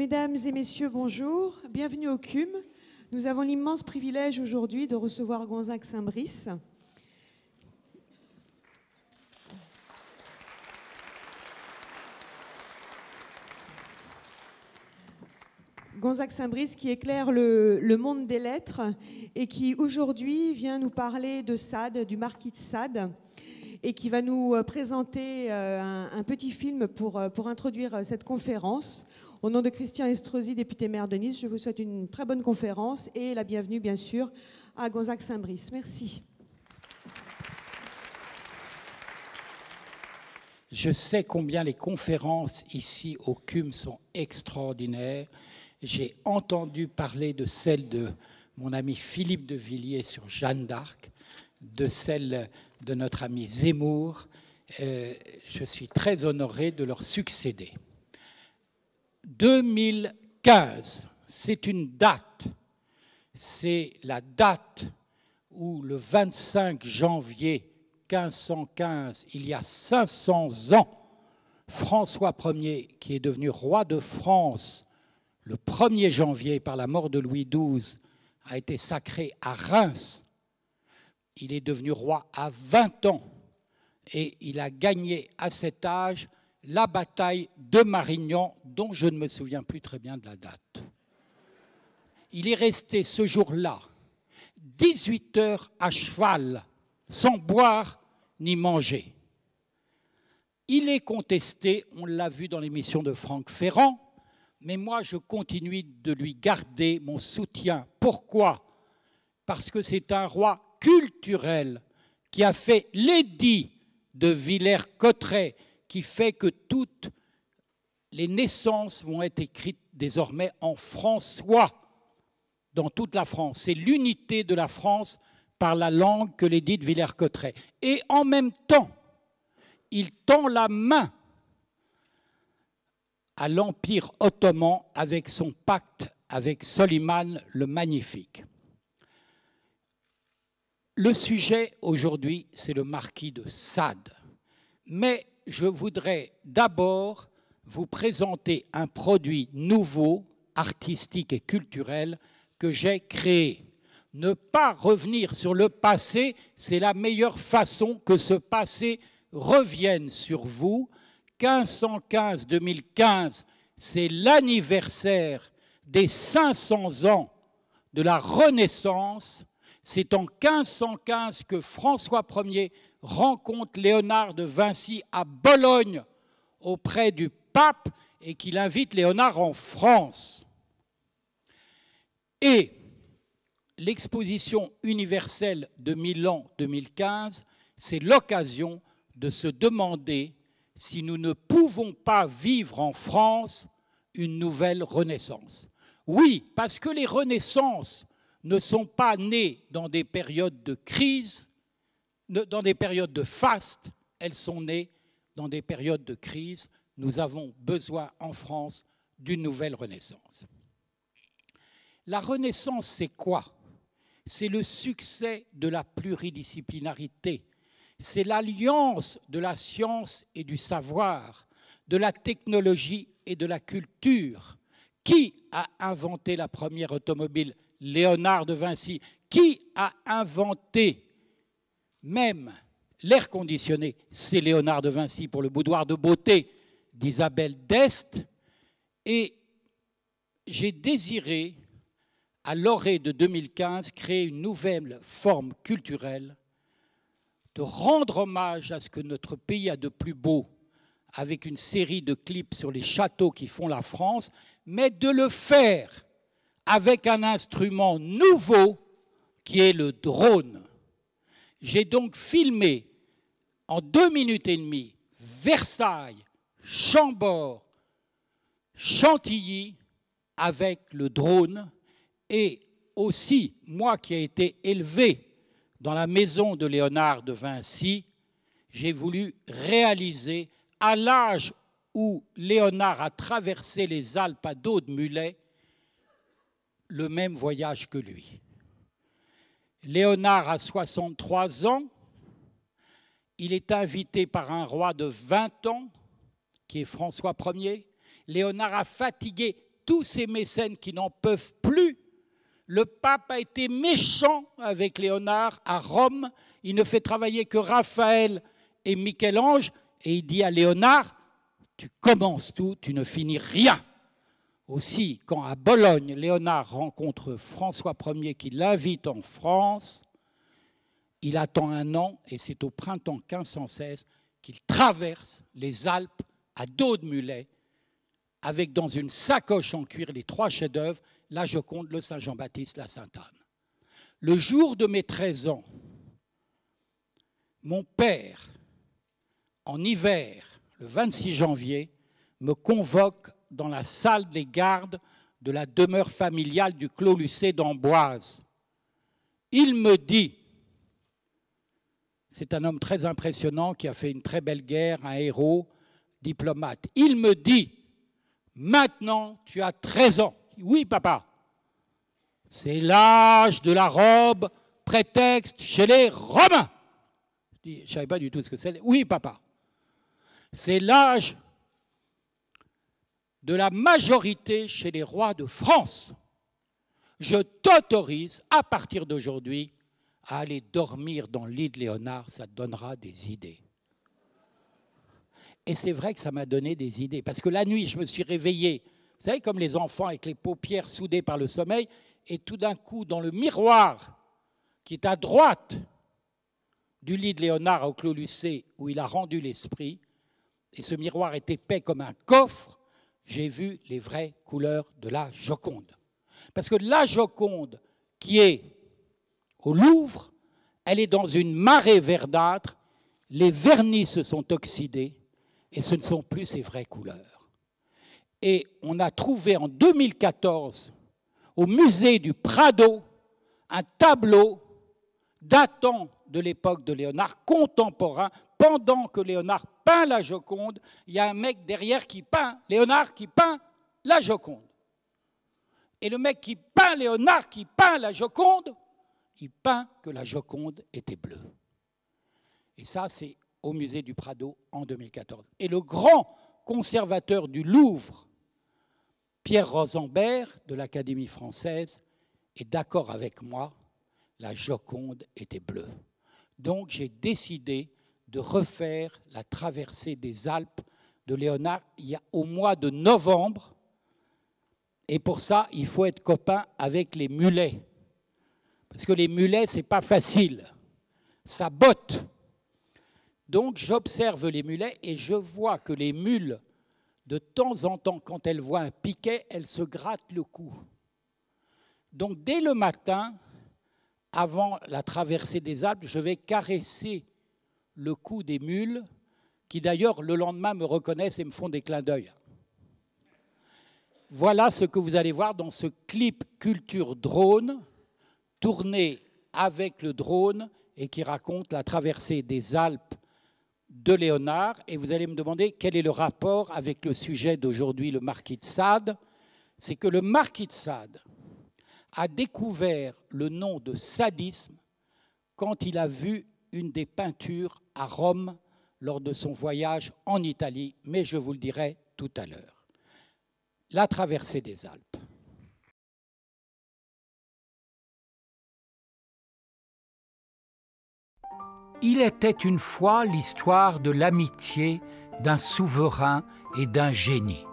Mesdames et messieurs, bonjour. Bienvenue au CUM. Nous avons l'immense privilège aujourd'hui de recevoir Gonzague Saint-Brice. Gonzague Saint-Brice qui éclaire le monde des lettres et qui aujourd'hui vient nous parler de Sade, du marquis de Sade, et qui va nous présenter un petit film pour introduire cette conférence. Au nom de Christian Estrosi, député maire de Nice, je vous souhaite une très bonne conférence et la bienvenue, bien sûr, à Gonzague Saint-Brice. Merci. Je sais combien les conférences ici au CUM sont extraordinaires. J'ai entendu parler de celle de mon ami Philippe de Villiers sur Jeanne d'Arc, de celle de notre ami Zemmour. Je suis très honoré de leur succéder. 2015, c'est une date. C'est la date où le 25 janvier 1515, il y a 500 ans, François Ier, qui est devenu roi de France le 1er janvier par la mort de Louis XII, a été sacré à Reims. Il est devenu roi à 20 ans et il a gagné à cet âge la bataille de Marignan, dont je ne me souviens plus très bien de la date. Il est resté ce jour-là 18 heures à cheval, sans boire ni manger. Il est contesté, on l'a vu dans l'émission de Franck Ferrand, mais moi je continue de lui garder mon soutien. Pourquoi? Parce que c'est un roi culturel qui a fait l'édit de Villers-Cotterêts, qui fait que toutes les naissances vont être écrites désormais en François dans toute la France. C'est l'unité de la France par la langue que l'édit de Villers-Cotterêts. Et en même temps, il tend la main à l'Empire ottoman avec son pacte avec Soliman le Magnifique. Le sujet aujourd'hui, c'est le marquis de Sade. Mais je voudrais d'abord vous présenter un produit nouveau, artistique et culturel que j'ai créé. Ne pas revenir sur le passé, c'est la meilleure façon que ce passé revienne sur vous. 1515-2015, c'est l'anniversaire des 500 ans de la Renaissance. C'est en 1515 que François Ier rencontre Léonard de Vinci à Bologne auprès du pape et qu'il invite Léonard en France. Et l'exposition universelle de Milan 2015, c'est l'occasion de se demander si nous ne pouvons pas vivre en France une nouvelle Renaissance. Oui, parce que les Renaissances ne sont pas nées dans des périodes de crise, dans des périodes de faste, elles sont nées dans des périodes de crise. Nous avons besoin en France d'une nouvelle Renaissance. La Renaissance, c'est quoi? C'est le succès de la pluridisciplinarité. C'est l'alliance de la science et du savoir, de la technologie et de la culture. Qui a inventé la première automobile? Léonard de Vinci. Qui a inventé même l'air conditionné? C'est Léonard de Vinci pour le boudoir de beauté d'Isabelle d'Este. Et j'ai désiré, à l'orée de 2015, créer une nouvelle forme culturelle, de rendre hommage à ce que notre pays a de plus beau, avec une série de clips sur les châteaux qui font la France, mais de le faire avec un instrument nouveau qui est le drone. J'ai donc filmé en 2 minutes et demie Versailles, Chambord, Chantilly avec le drone, et aussi, moi qui ai été élevé dans la maison de Léonard de Vinci, j'ai voulu réaliser, à l'âge où Léonard a traversé les Alpes à dos de mulet, le même voyage que lui. Léonard a 63 ans, il est invité par un roi de 20 ans, qui est François Ier. Léonard a fatigué tous ces mécènes qui n'en peuvent plus. Le pape a été méchant avec Léonard à Rome. Il ne fait travailler que Raphaël et Michel-Ange. Et il dit à Léonard, tu commences tout, tu ne finis rien. Aussi, quand à Bologne, Léonard rencontre François Ier qui l'invite en France, il attend un an et c'est au printemps 1516 qu'il traverse les Alpes à dos de mulet, avec dans une sacoche en cuir les 3 chefs-d'œuvre, la Joconde, le Saint-Jean-Baptiste, la Sainte-Anne. Le jour de mes 13 ans, mon père, en hiver, le 26 janvier, me convoque dans la salle des gardes de la demeure familiale du Clos Lucé d'Amboise. Il me dit, c'est un homme très impressionnant qui a fait une très belle guerre, un héros, diplomate. Il me dit, maintenant tu as 13 ans. Oui, papa. C'est l'âge de la robe, prétexte chez les Romains. Je ne savais pas du tout ce que c'est. Oui, papa. C'est l'âge de la majorité chez les rois de France. Je t'autorise, à partir d'aujourd'hui, à aller dormir dans le lit de Léonard, ça te donnera des idées. Et c'est vrai que ça m'a donné des idées, parce que la nuit, je me suis réveillé, vous savez, comme les enfants avec les paupières soudées par le sommeil, et tout d'un coup, dans le miroir qui est à droite du lit de Léonard au Clos Lucé, où il a rendu l'esprit, et ce miroir est épais comme un coffre, j'ai vu les vraies couleurs de la Joconde. Parce que la Joconde, qui est au Louvre, elle est dans une marée verdâtre, les vernis se sont oxydés, et ce ne sont plus ses vraies couleurs. Et on a trouvé en 2014, au musée du Prado, un tableau datant de l'époque de Léonard, contemporain. Pendant que Léonard peint la Joconde, il y a un mec derrière qui peint, Léonard qui peint la Joconde. Et le mec qui peint Léonard, qui peint la Joconde, il peint que la Joconde était bleue. Et ça, c'est au musée du Prado en 2014. Et le grand conservateur du Louvre, Pierre Rosenberg, de l'Académie française, est d'accord avec moi, la Joconde était bleue. Donc j'ai décidé de refaire la traversée des Alpes de Léonard au mois de novembre. Et pour ça, il faut être copain avec les mulets. Parce que les mulets, ce n'est pas facile. Ça botte. Donc j'observe les mulets et je vois que les mules, de temps en temps, quand elles voient un piquet, elles se grattent le cou. Donc dès le matin, avant la traversée des Alpes, je vais caresser le cou des mules, qui d'ailleurs le lendemain me reconnaissent et me font des clins d'œil. Voilà ce que vous allez voir dans ce clip Culture Drone, tourné avec le drone et qui raconte la traversée des Alpes de Léonard. Et vous allez me demander quel est le rapport avec le sujet d'aujourd'hui, le marquis de Sade. C'est que le marquis de Sade a découvert le nom de sadisme quand il a vu une des peintures à Rome lors de son voyage en Italie, mais je vous le dirai tout à l'heure. La traversée des Alpes. Il était une fois l'histoire de l'amitié d'un souverain et d'un génie.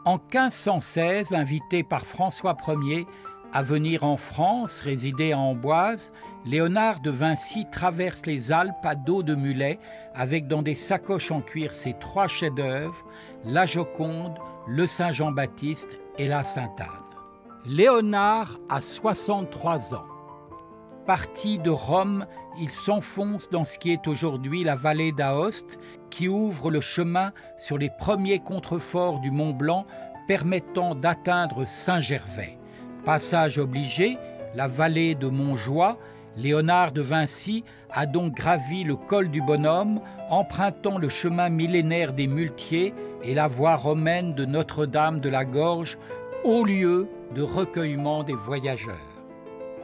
En 1516, invité par François Ier à venir en France, résider à Amboise, Léonard de Vinci traverse les Alpes à dos de mulet avec dans des sacoches en cuir ses 3 chefs-d'œuvre, la Joconde, le Saint-Jean-Baptiste et la Sainte-Anne. Léonard a 63 ans. Parti de Rome, il s'enfonce dans ce qui est aujourd'hui la vallée d'Aoste, qui ouvre le chemin sur les premiers contreforts du Mont Blanc permettant d'atteindre Saint-Gervais. Passage obligé, la vallée de Montjoie, Léonard de Vinci a donc gravi le col du Bonhomme, empruntant le chemin millénaire des Muletiers et la voie romaine de Notre-Dame de la Gorge, haut lieu de recueillement des voyageurs.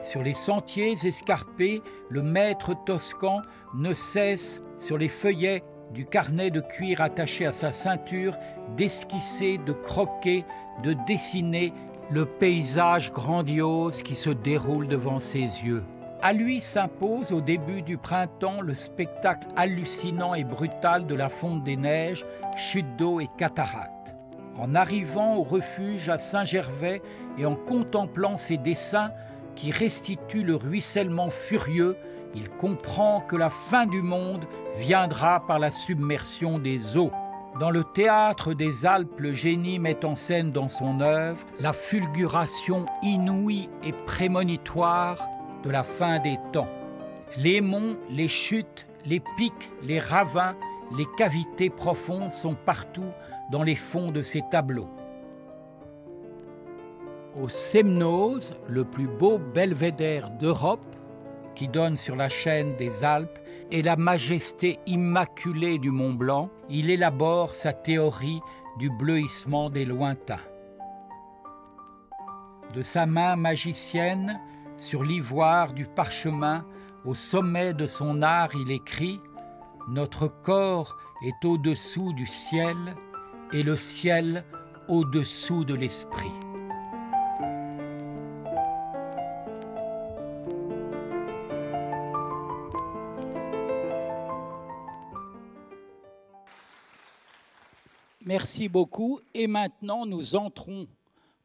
Sur les sentiers escarpés, le maître toscan ne cesse, sur les feuillets du carnet de cuir attaché à sa ceinture, d'esquisser, de croquer, de dessiner le paysage grandiose qui se déroule devant ses yeux. À lui s'impose au début du printemps le spectacle hallucinant et brutal de la fonte des neiges, chute d'eau et cataractes. En arrivant au refuge à Saint-Gervais et en contemplant ses dessins qui restituent le ruissellement furieux, il comprend que la fin du monde viendra par la submersion des eaux. Dans le théâtre des Alpes, le génie met en scène dans son œuvre la fulguration inouïe et prémonitoire de la fin des temps. Les monts, les chutes, les pics, les ravins, les cavités profondes sont partout dans les fonds de ces tableaux. Au Semnoz, le plus beau belvédère d'Europe, qui donne sur la chaîne des Alpes et la majesté immaculée du Mont Blanc, il élabore sa théorie du bleuissement des lointains. De sa main magicienne, sur l'ivoire du parchemin, au sommet de son art, il écrit « Notre corps est au-dessous du ciel et le ciel au-dessous de l'esprit ». Merci beaucoup. Et maintenant, nous entrons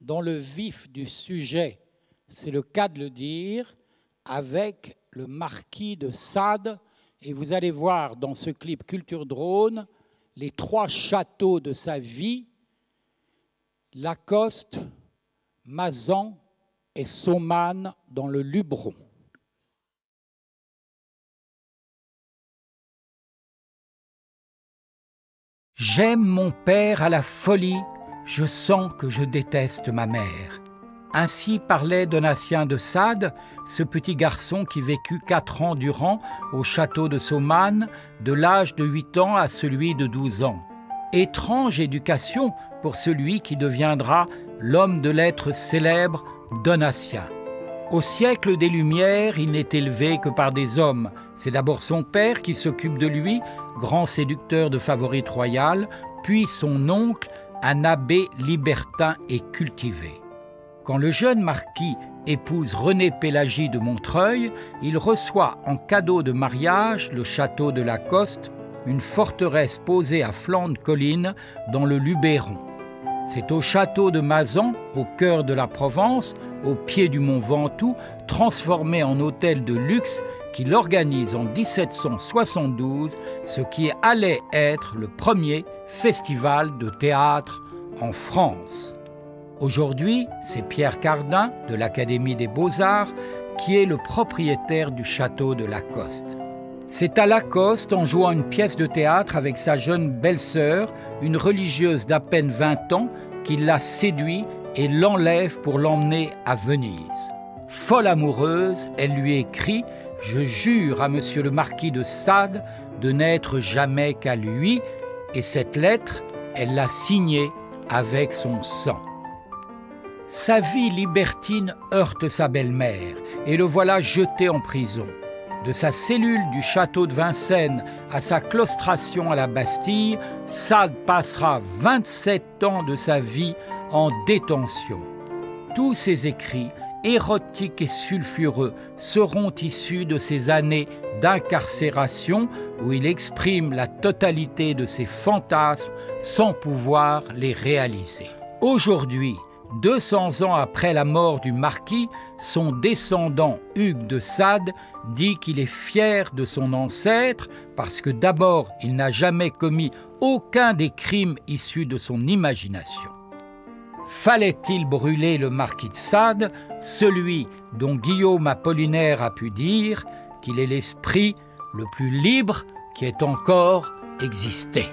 dans le vif du sujet, c'est le cas de le dire, avec le marquis de Sade. Et vous allez voir dans ce clip Culture Drone les 3 châteaux de sa vie, Lacoste, Mazan et Saumanne dans le Luberon. J'aime mon père à la folie, je sens que je déteste ma mère. Ainsi parlait Donatien de Sade, ce petit garçon qui vécut 4 ans durant au château de Saumanne, de l'âge de 8 ans à celui de 12 ans. Étrange éducation pour celui qui deviendra l'homme de lettres célèbre Donatien. Au siècle des Lumières, il n'est élevé que par des hommes. C'est d'abord son père qui s'occupe de lui, grand séducteur de favorites royales, puis son oncle, un abbé libertin et cultivé. Quand le jeune marquis épouse Renée-Pélagie de Montreuil, il reçoit en cadeau de mariage le château de Lacoste, une forteresse posée à flanc de colline dans le Luberon. C'est au château de Mazan, au cœur de la Provence, au pied du mont Ventoux, transformé en hôtel de luxe, qu'il organise en 1772 ce qui allait être le premier festival de théâtre en France. Aujourd'hui, c'est Pierre Cardin de l'Académie des Beaux-Arts qui est le propriétaire du château de Lacoste. C'est à Lacoste, en jouant une pièce de théâtre avec sa jeune belle-sœur, une religieuse d'à peine 20 ans, qu'il la séduit et l'enlève pour l'emmener à Venise. Folle amoureuse, elle lui écrit « Je jure à monsieur le marquis de Sade de n'être jamais qu'à lui » et cette lettre, elle l'a signée avec son sang. Sa vie libertine heurte sa belle-mère et le voilà jeté en prison. De sa cellule du château de Vincennes à sa claustration à la Bastille, Sade passera 27 ans de sa vie en détention. Tous ses écrits, érotiques et sulfureux, seront issus de ces années d'incarcération où il exprime la totalité de ses fantasmes sans pouvoir les réaliser. Aujourd'hui, 200 ans après la mort du marquis, son descendant Hugues de Sade dit qu'il est fier de son ancêtre parce que d'abord, il n'a jamais commis aucun des crimes issus de son imagination. Fallait-il brûler le marquis de Sade, celui dont Guillaume Apollinaire a pu dire qu'il est l'esprit le plus libre qui ait encore existé?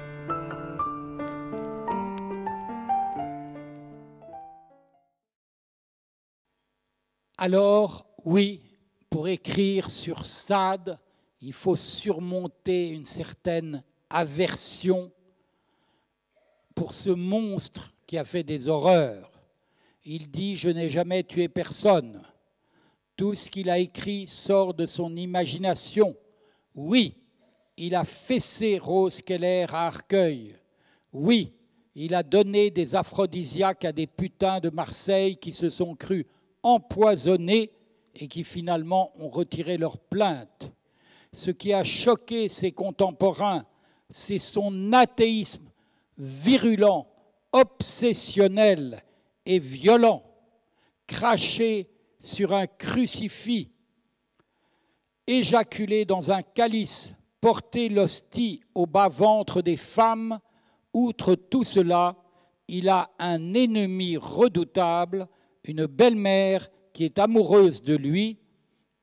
Alors, oui, pour écrire sur Sade, il faut surmonter une certaine aversion pour ce monstre qui a fait des horreurs. Il dit « Je n'ai jamais tué personne ». Tout ce qu'il a écrit sort de son imagination. Oui, il a fessé Rose Keller à Arcueil. Oui, il a donné des aphrodisiaques à des putains de Marseille qui se sont crus empoisonnés et qui finalement ont retiré leur plainte. Ce qui a choqué ses contemporains, c'est son athéisme virulent, obsessionnel et violent, craché sur un crucifix, éjaculé dans un calice, porté l'hostie au bas-ventre des femmes. Outre tout cela, il a un ennemi redoutable, une belle-mère qui est amoureuse de lui,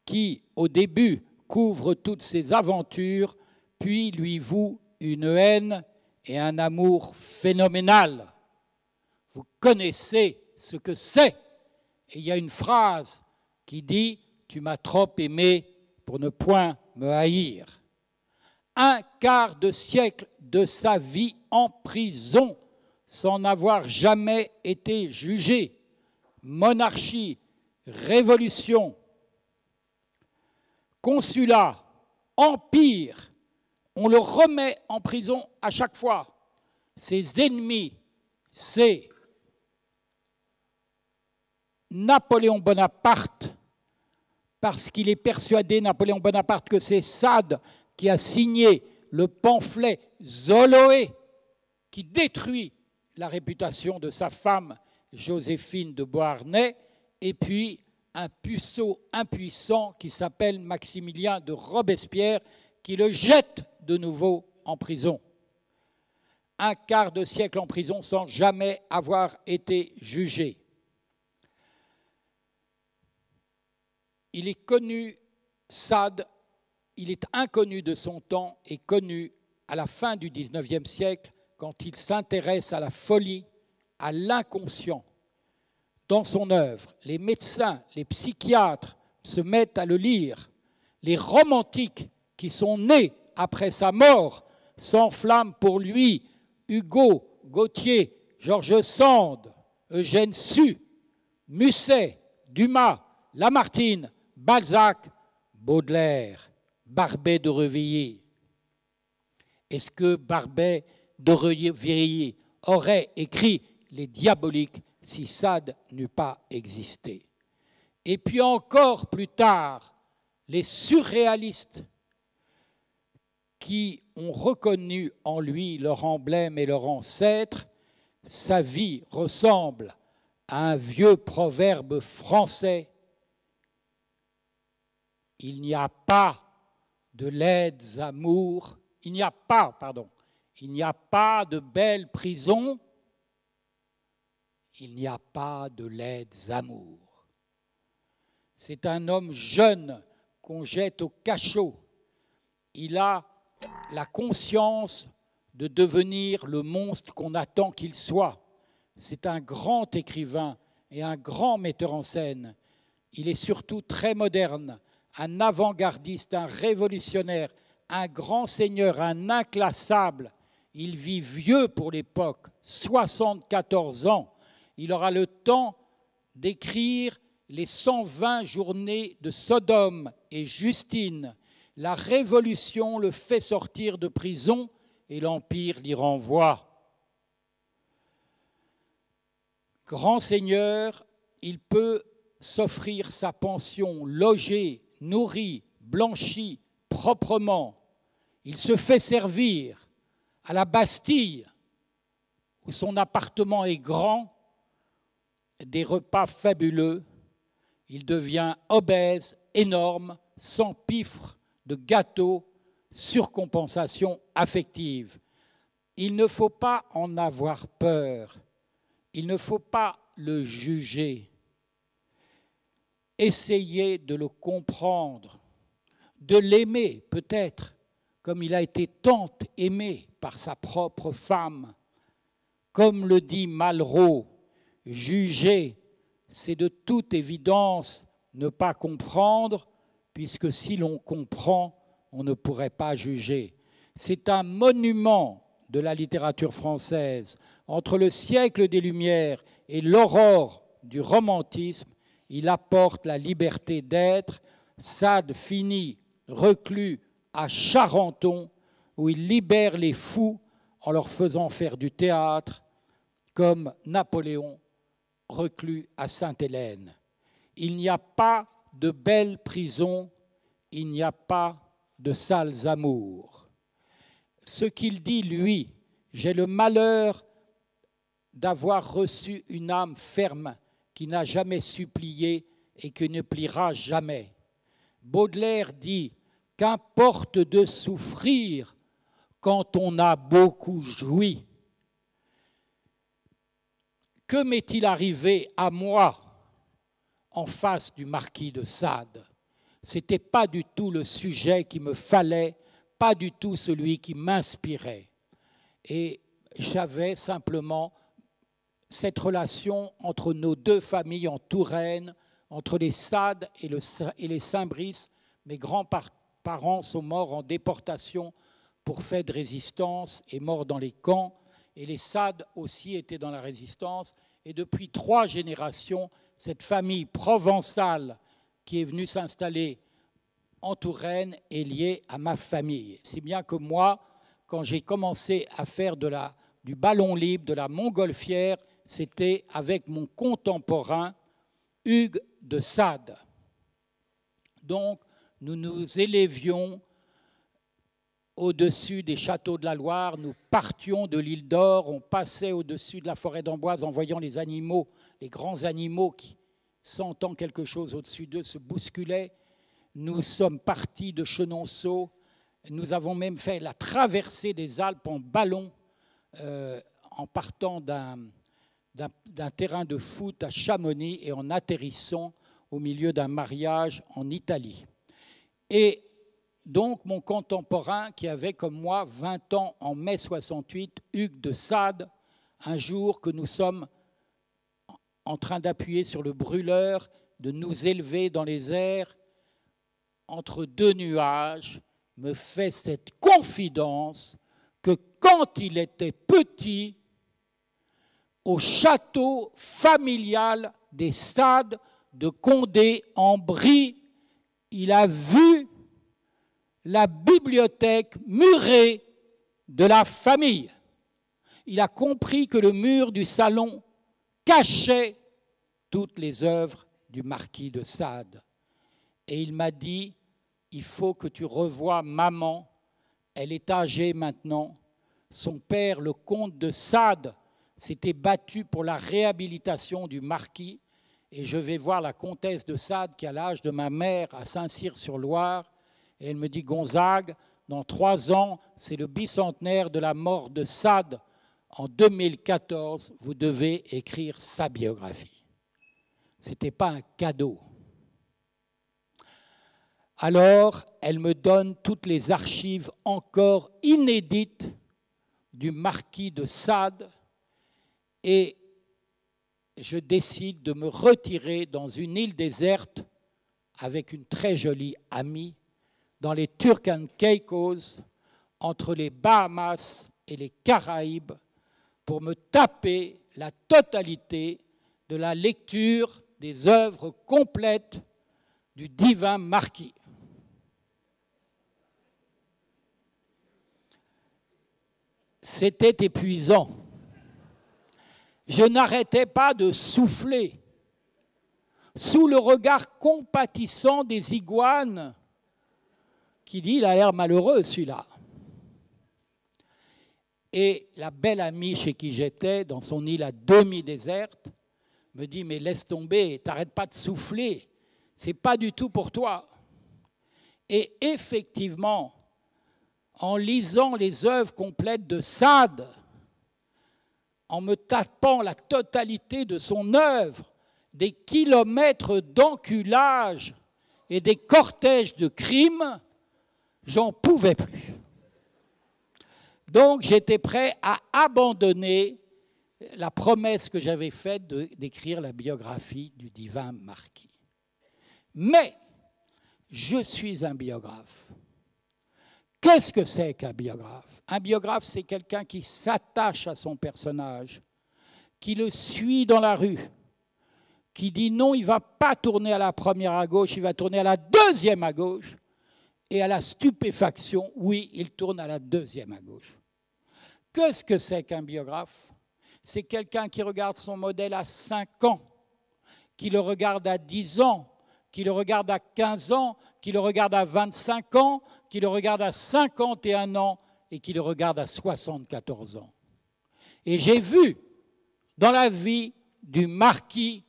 qui, au début, couvre toutes ses aventures, puis lui voue une haine et un amour phénoménal. Vous connaissez ce que c'est. Et il y a une phrase qui dit « Tu m'as trop aimé pour ne point me haïr ». Un quart de siècle de sa vie en prison sans n'avoir jamais été jugé. Monarchie, révolution, consulat, empire, on le remet en prison à chaque fois. Ses ennemis, c'est Napoléon Bonaparte, parce qu'il est persuadé, Napoléon Bonaparte, que c'est Sade qui a signé le pamphlet Zoloé, qui détruit la réputation de sa femme Joséphine de Beauharnais, et puis un puceau impuissant qui s'appelle Maximilien de Robespierre, qui le jette de nouveau en prison. Un quart de siècle en prison sans jamais avoir été jugé. Il est connu, Sade, il est inconnu de son temps et connu à la fin du XIXe siècle quand il s'intéresse à la folie, à l'inconscient. Dans son œuvre, les médecins, les psychiatres se mettent à le lire. Les romantiques qui sont nés après sa mort s'enflamment pour lui. Hugo, Gautier, George Sand, Eugène Sue, Musset, Dumas, Lamartine, Balzac, Baudelaire, Barbey d'Aurevilly. Est-ce que Barbey d'Aurevilly aurait écrit Les Diaboliques si Sade n'eût pas existé? Et puis encore plus tard, les surréalistes qui ont reconnu en lui leur emblème et leur ancêtre. Sa vie ressemble à un vieux proverbe français. Il n'y a pas de laides amours, il n'y a pas de belles prisons, il n'y a pas de laides amours. C'est un homme jeune qu'on jette au cachot. Il a la conscience de devenir le monstre qu'on attend qu'il soit. C'est un grand écrivain et un grand metteur en scène. Il est surtout très moderne, un avant-gardiste, un révolutionnaire, un grand seigneur, un inclassable. Il vit vieux pour l'époque, 74 ans. Il aura le temps d'écrire les 120 journées de Sodome et Justine. La Révolution le fait sortir de prison et l'Empire l'y renvoie. Grand seigneur, il peut s'offrir sa pension, logé, nourri, blanchi, proprement. Il se fait servir à la Bastille, où son appartement est grand, des repas fabuleux. Il devient obèse, énorme, sans piffre, de gâteaux, surcompensation affective. Il ne faut pas en avoir peur. Il ne faut pas le juger. Essayez de le comprendre, de l'aimer peut-être, comme il a été tant aimé par sa propre femme. Comme le dit Malraux, juger, c'est de toute évidence ne pas comprendre, puisque si l'on comprend, on ne pourrait pas juger. C'est un monument de la littérature française. Entre le siècle des Lumières et l'aurore du romantisme, il apporte la liberté d'être. Sade finit reclus à Charenton, où il libère les fous en leur faisant faire du théâtre, comme Napoléon reclus à Sainte-Hélène. Il n'y a pas de belles prisons, il n'y a pas de sales amours. Ce qu'il dit, lui, j'ai le malheur d'avoir reçu une âme ferme qui n'a jamais supplié et qui ne pliera jamais. Baudelaire dit « Qu'importe de souffrir quand on a beaucoup joui ». Que m'est-il arrivé à moi en face du marquis de Sade? Ce n'était pas du tout le sujet qu'il me fallait, pas du tout celui qui m'inspirait. Et j'avais simplement cette relation entre nos deux familles en Touraine, entre les Sade et les Saint-Brice. Mes grands-parents sont morts en déportation pour faits de résistance et morts dans les camps. Et les Sade aussi étaient dans la résistance. Et depuis 3 générations, cette famille provençale qui est venue s'installer en Touraine est liée à ma famille. Si bien que moi, quand j'ai commencé à faire du ballon libre, de la montgolfière, c'était avec mon contemporain Hugues de Sade. Donc, nous nous élevions au-dessus des châteaux de la Loire, nous partions de l'île d'Or, on passait au-dessus de la forêt d'Amboise en voyant les animaux, les grands animaux qui, sentant quelque chose au-dessus d'eux, se bousculaient. Nous sommes partis de Chenonceau, nous avons même fait la traversée des Alpes en ballon en partant d'un terrain de foot à Chamonix et en atterrissant au milieu d'un mariage en Italie. Et donc, mon contemporain, qui avait comme moi 20 ans en mai 68, Hugues de Sade, un jour que nous sommes en train d'appuyer sur le brûleur, de nous élever dans les airs, entre 2 nuages, me fait cette confidence que quand il était petit, au château familial des Sade de Condé en Brie, il a vu la bibliothèque murée de la famille. Il a compris que le mur du salon cachait toutes les œuvres du marquis de Sade. Et il m'a dit, il faut que tu revoies maman, elle est âgée maintenant. Son père, le comte de Sade, s'était battu pour la réhabilitation du marquis. Et je vais voir la comtesse de Sade, qui a l'âge de ma mère, à Saint-Cyr-sur-Loire. Et elle me dit, Gonzague, dans 3 ans, c'est le bicentenaire de la mort de Sade. En 2014, vous devez écrire sa biographie. Ce n'était pas un cadeau. Alors, elle me donne toutes les archives encore inédites du marquis de Sade et je décide de me retirer dans une île déserte avec une très jolie amie dans les Turks and Caicos, entre les Bahamas et les Caraïbes, pour me taper la totalité de la lecture des œuvres complètes du divin marquis. C'était épuisant. Je n'arrêtais pas de souffler sous le regard compatissant des iguanes qui dit, il a l'air malheureux celui-là. Et la belle amie chez qui j'étais, dans son île à demi-déserte, me dit, mais laisse tomber, t'arrêtes pas de souffler, c'est pas du tout pour toi. Et effectivement, en lisant les œuvres complètes de Sade, en me tapant la totalité de son œuvre, des kilomètres d'enculage et des cortèges de crimes, j'en pouvais plus. Donc j'étais prêt à abandonner la promesse que j'avais faite d'écrire la biographie du divin marquis. Mais je suis un biographe. Qu'est-ce que c'est qu'un biographe? Un biographe, c'est quelqu'un qui s'attache à son personnage, qui le suit dans la rue, qui dit non, il ne va pas tourner à la première à gauche, il va tourner à la deuxième à gauche, Et à la stupéfaction, oui, il tourne à la deuxième à gauche. Qu'est-ce que c'est qu'un biographe? C'est quelqu'un qui regarde son modèle à 5 ans, qui le regarde à 10 ans, qui le regarde à 15 ans, qui le regarde à 25 ans, qui le regarde à 51 ans et qui le regarde à 74 ans. Et j'ai vu dans la vie du marquis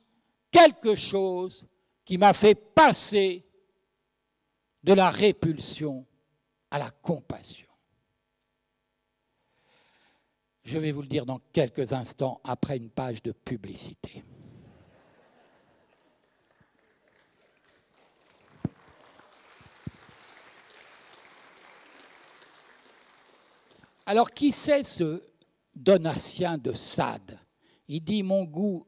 quelque chose qui m'a fait passer de la répulsion à la compassion. Je vais vous le dire dans quelques instants après une page de publicité. Alors, qui c'est ce Donatien de Sade? Il dit « Mon goût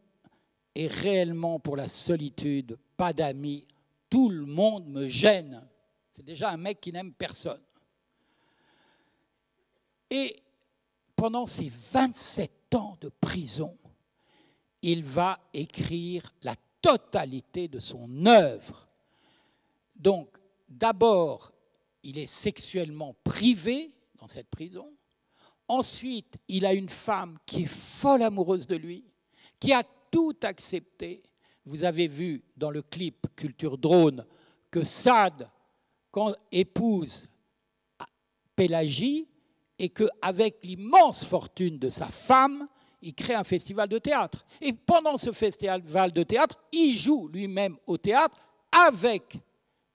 est réellement pour la solitude, pas d'amis, tout le monde me gêne. » C'est déjà un mec qui n'aime personne. Et pendant ces 27 ans de prison, il va écrire la totalité de son œuvre. Donc, d'abord, il est sexuellement privé dans cette prison. Ensuite, il a une femme qui est folle amoureuse de lui, qui a tout accepté. Vous avez vu dans le clip Culture Drone que Sade épouse Pélagie et qu'avec l'immense fortune de sa femme, il crée un festival de théâtre. Et pendant ce festival de théâtre, il joue lui-même au théâtre avec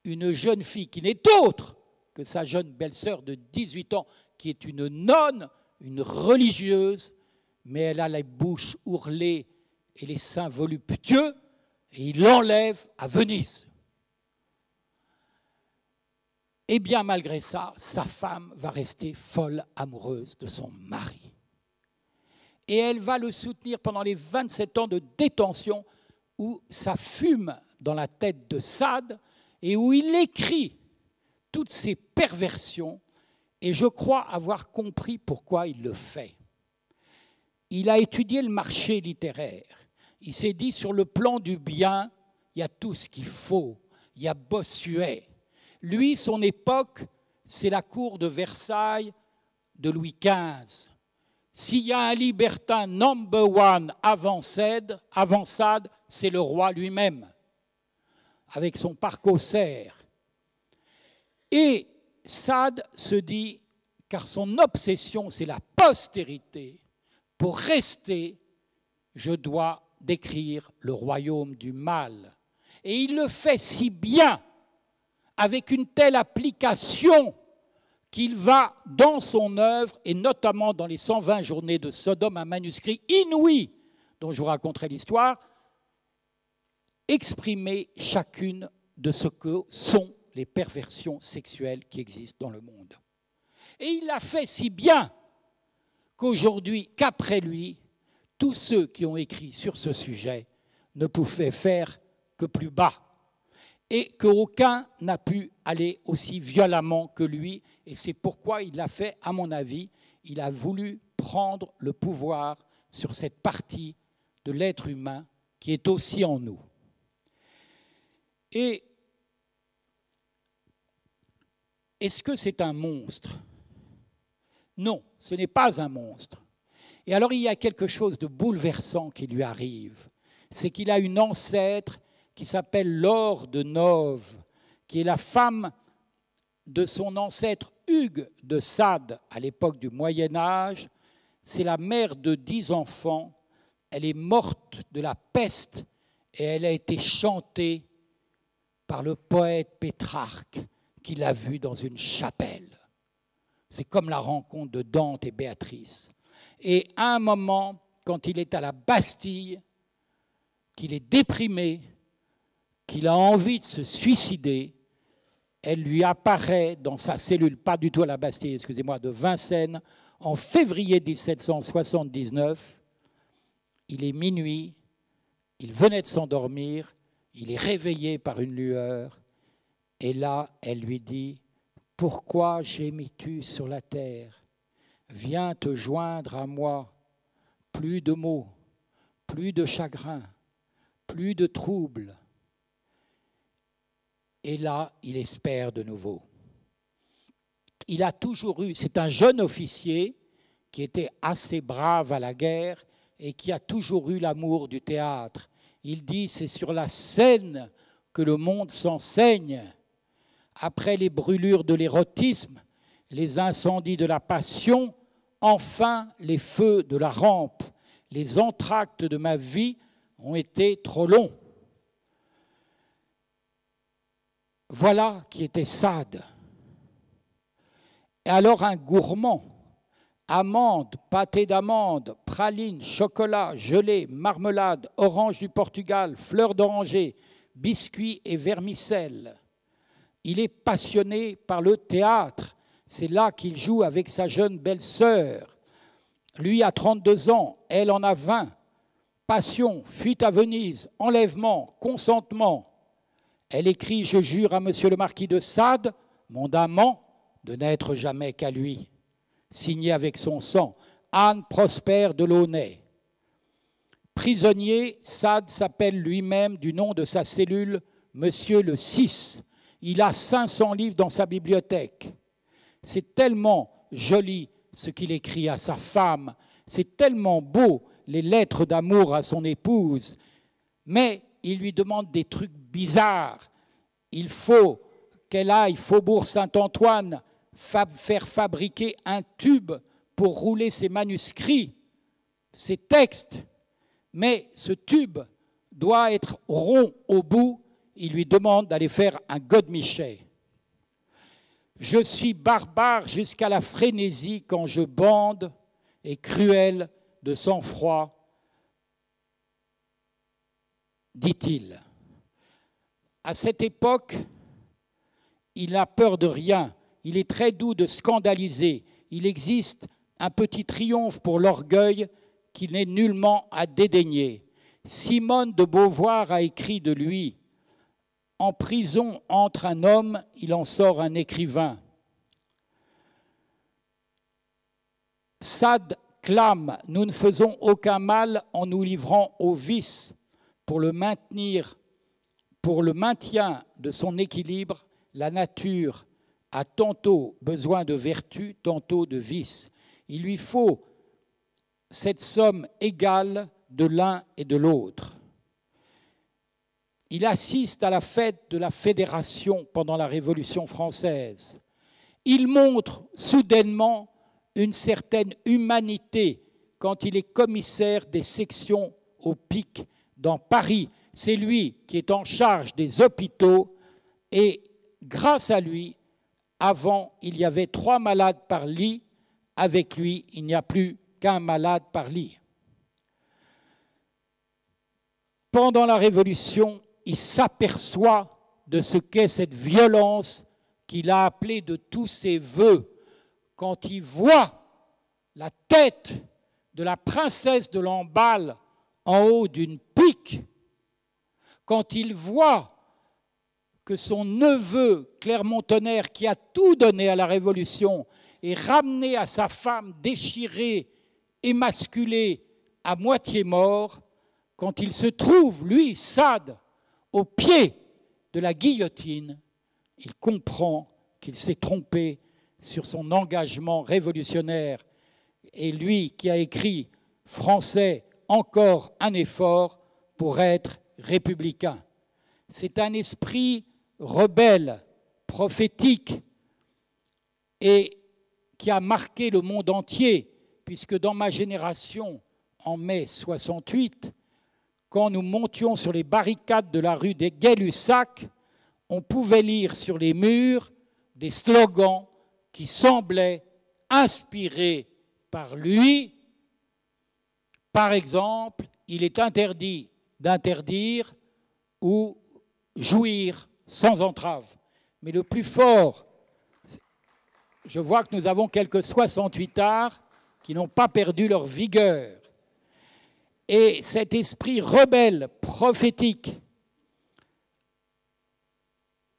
une jeune fille qui n'est autre que sa jeune belle-sœur de 18 ans, qui est une nonne, une religieuse, mais elle a la bouche ourlée et les seins voluptueux, et il l'enlève à Venise. Et bien malgré ça, sa femme va rester folle amoureuse de son mari. Et elle va le soutenir pendant les 27 ans de détention où ça fume dans la tête de Sade et où il écrit toutes ses perversions. Et je crois avoir compris pourquoi il le fait. Il a étudié le marché littéraire. Il s'est dit, sur le plan du bien, il y a tout ce qu'il faut. Il y a Bossuet. Lui, son époque, c'est la cour de Versailles de Louis XV. S'il y a un libertin number one avant Sade, c'est le roi lui-même, avec son parc aux cerfs. Et Sade se dit, car son obsession, c'est la postérité, pour rester, je dois décrire le royaume du mal. Et il le fait si bien, avec une telle application, qu'il va, dans son œuvre, et notamment dans les 120 journées de Sodome, un manuscrit inouï, dont je vous raconterai l'histoire, exprimer chacune de ce que sont les perversions sexuelles qui existent dans le monde. Et il l'a fait si bien qu'aujourd'hui, qu'après lui, tous ceux qui ont écrit sur ce sujet ne pouvaient faire que plus bas et qu'aucun n'a pu aller aussi violemment que lui. Et c'est pourquoi il l'a fait, à mon avis, il a voulu prendre le pouvoir sur cette partie de l'être humain qui est aussi en nous. Et est-ce que c'est un monstre? Non, ce n'est pas un monstre. Et alors il y a quelque chose de bouleversant qui lui arrive. C'est qu'il a une ancêtre qui s'appelle Laure de Noves, qui est la femme de son ancêtre Hugues de Sade à l'époque du Moyen-Âge. C'est la mère de 10 enfants. Elle est morte de la peste et elle a été chantée par le poète Pétrarque qui l'a vue dans une chapelle. C'est comme la rencontre de Dante et Béatrice. Et à un moment, quand il est à la Bastille, qu'il est déprimé, qu'il a envie de se suicider, elle lui apparaît dans sa cellule, pas du tout à la Bastille, excusez-moi, de Vincennes, en février 1779. Il est minuit, il venait de s'endormir, il est réveillé par une lueur, et là, elle lui dit « Pourquoi gémis-tu sur la terre? Viens te joindre à moi. Plus de mots, plus de chagrin, plus de troubles. » Et là, il espère de nouveau. il a toujours eu, c'est un jeune officier qui était assez brave à la guerre et qui a toujours eu l'amour du théâtre. Il dit, c'est sur la scène que le monde s'enseigne. Après les brûlures de l'érotisme, les incendies de la passion, enfin les feux de la rampe. Les entr'actes de ma vie ont été trop longs. Voilà qui était Sade. Et alors un gourmand, amandes, pâté d'amandes, pralines, chocolat, gelée, marmelade, orange du Portugal, fleurs d'oranger, biscuits et vermicelles. Il est passionné par le théâtre. C'est là qu'il joue avec sa jeune belle-sœur. Lui a 32 ans, elle en a 20. Passion, fuite à Venise, enlèvement, consentement. Elle écrit « Je jure à monsieur le marquis de Sade, mon amant, de n'être jamais qu'à lui », signé avec son sang, Anne Prosper de Launay. Prisonnier, Sade s'appelle lui-même du nom de sa cellule Monsieur le 6. Il a 500 livres dans sa bibliothèque. C'est tellement joli ce qu'il écrit à sa femme, c'est tellement beau les lettres d'amour à son épouse, mais il lui demande des trucs bizarres. Il faut qu'elle aille Faubourg Saint-Antoine faire fabriquer un tube pour rouler ses manuscrits, ses textes, mais ce tube doit être rond au bout. Il lui demande d'aller faire un godemichet. Je suis barbare jusqu'à la frénésie quand je bande et cruel de sang-froid, dit-il. À cette époque, il n'a peur de rien. Il est très doux de scandaliser. Il existe un petit triomphe pour l'orgueil qu'il n'est nullement à dédaigner. Simone de Beauvoir a écrit de lui « En prison entre un homme, il en sort un écrivain ». Sade clame « Nous ne faisons aucun mal en nous livrant au vice pour le maintien de son équilibre. La nature a tantôt besoin de vertu, tantôt de vice. Il lui faut cette somme égale de l'un et de l'autre. » Il assiste à la fête de la Fédération pendant la Révolution française. Il montre soudainement une certaine humanité quand il est commissaire des sections au PIC dans Paris. C'est lui qui est en charge des hôpitaux et grâce à lui, avant, il y avait 3 malades par lit. Avec lui, il n'y a plus qu'un malade par lit. Pendant la Révolution, il s'aperçoit de ce qu'est cette violence qu'il a appelée de tous ses voeux. Quand il voit la tête de la princesse de Lamballe en haut d'une pique, quand il voit que son neveu Clermont-Tonnerre, qui a tout donné à la Révolution, est ramené à sa femme déchirée, émasculée, à moitié mort, quand il se trouve, lui, Sade, au pied de la guillotine, il comprend qu'il s'est trompé sur son engagement révolutionnaire. Et lui qui a écrit « Français, encore un effort pour être républicain ». C'est un esprit rebelle, prophétique, et qui a marqué le monde entier, puisque dans ma génération, en mai 68, quand nous montions sur les barricades de la rue des Gay-Lussac, on pouvait lire sur les murs des slogans qui semblaient inspirés par lui. Par exemple, il est interdit d'interdire ou jouir sans entrave. Mais le plus fort, je vois que nous avons quelques 68ards qui n'ont pas perdu leur vigueur. Et cet esprit rebelle, prophétique,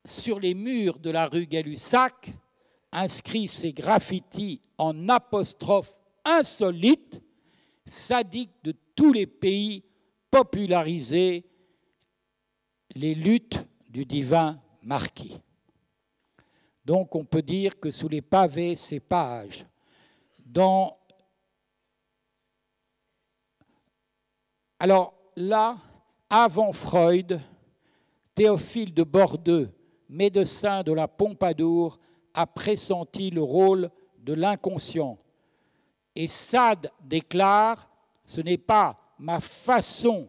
sur les murs de la rue Gay-Lussac, inscrit ces graffitis en apostrophes insolites, sadiques de tous les pays, popularisés les luttes du divin marquis. Donc on peut dire que sous les pavés, c'est Page. Alors là, avant Freud, Théophile de Bordeaux, médecin de la Pompadour, a pressenti le rôle de l'inconscient. Et Sade déclare « Ce n'est pas ma façon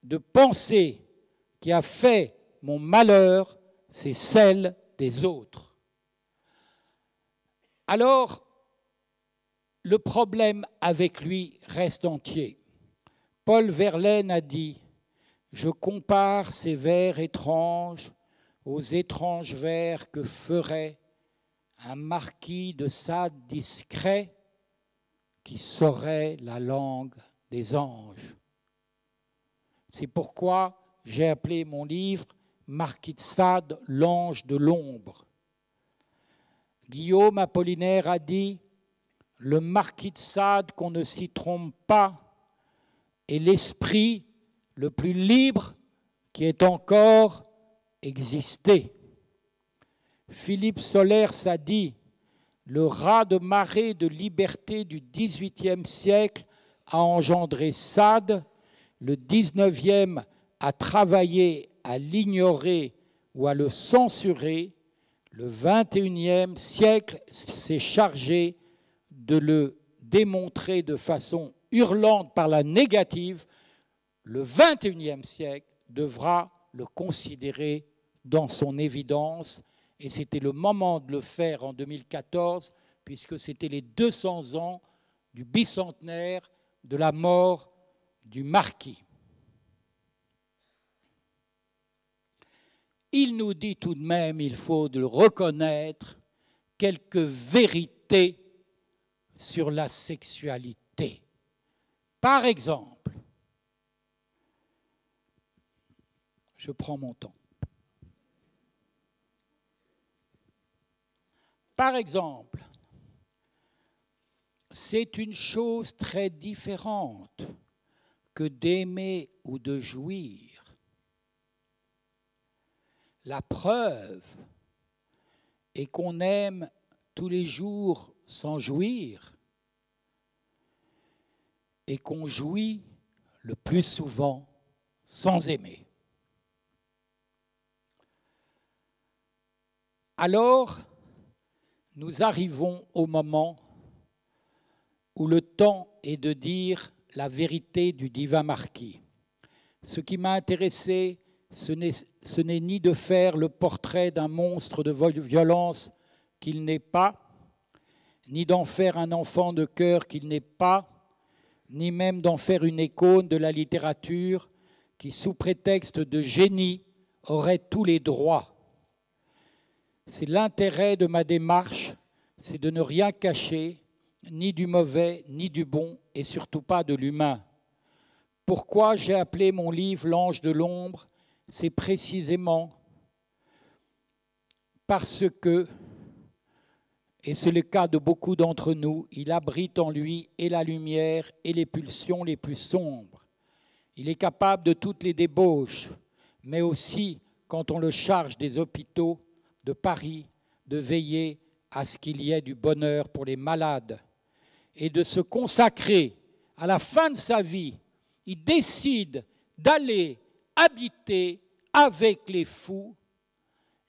de penser qui a fait mon malheur, c'est celle des autres. » Alors, le problème avec lui reste entier. Paul Verlaine a dit « Je compare ces vers étranges aux étranges vers que ferait un marquis de Sade discret qui saurait la langue des anges. » C'est pourquoi j'ai appelé mon livre « Marquis de Sade, l'ange de l'ombre ». Guillaume Apollinaire a dit « Le marquis de Sade, qu'on ne s'y trompe pas, est l'esprit le plus libre qui ait encore existé. » Philippe Solers a dit « Le raz-de-marée de liberté du XVIIIe siècle a engendré Sade, le XIXe a travaillé à l'ignorer ou à le censurer, le XXIe siècle s'est chargé de le démontrer de façon hurlante par la négative, le XXIe siècle devra le considérer dans son évidence. » Et c'était le moment de le faire en 2014, puisque c'était les 200 ans du bicentenaire de la mort du marquis. Il nous dit tout de même, il faut le reconnaître, quelques vérités sur la sexualité. Par exemple, je prends mon temps. Par exemple, c'est une chose très différente que d'aimer ou de jouir. La preuve est qu'on aime tous les jours sans jouir et qu'on jouit le plus souvent sans aimer. Alors, nous arrivons au moment où le temps est de dire la vérité du divin marquis. Ce qui m'a intéressé, ce n'est ni de faire le portrait d'un monstre de violence qu'il n'est pas, ni d'en faire un enfant de cœur qu'il n'est pas, ni même d'en faire une icône de la littérature qui, sous prétexte de génie, aurait tous les droits. C'est l'intérêt de ma démarche, c'est de ne rien cacher, ni du mauvais, ni du bon, et surtout pas de l'humain. Pourquoi j'ai appelé mon livre « L'ange de l'ombre » ? C'est précisément parce que, et c'est le cas de beaucoup d'entre nous, il abrite en lui et la lumière et les pulsions les plus sombres. Il est capable de toutes les débauches, mais aussi, quand on le charge des hôpitaux de Paris, de veiller à ce qu'il y ait du bonheur pour les malades et de se consacrer à la fin de sa vie. Il décide d'aller habiter avec les fous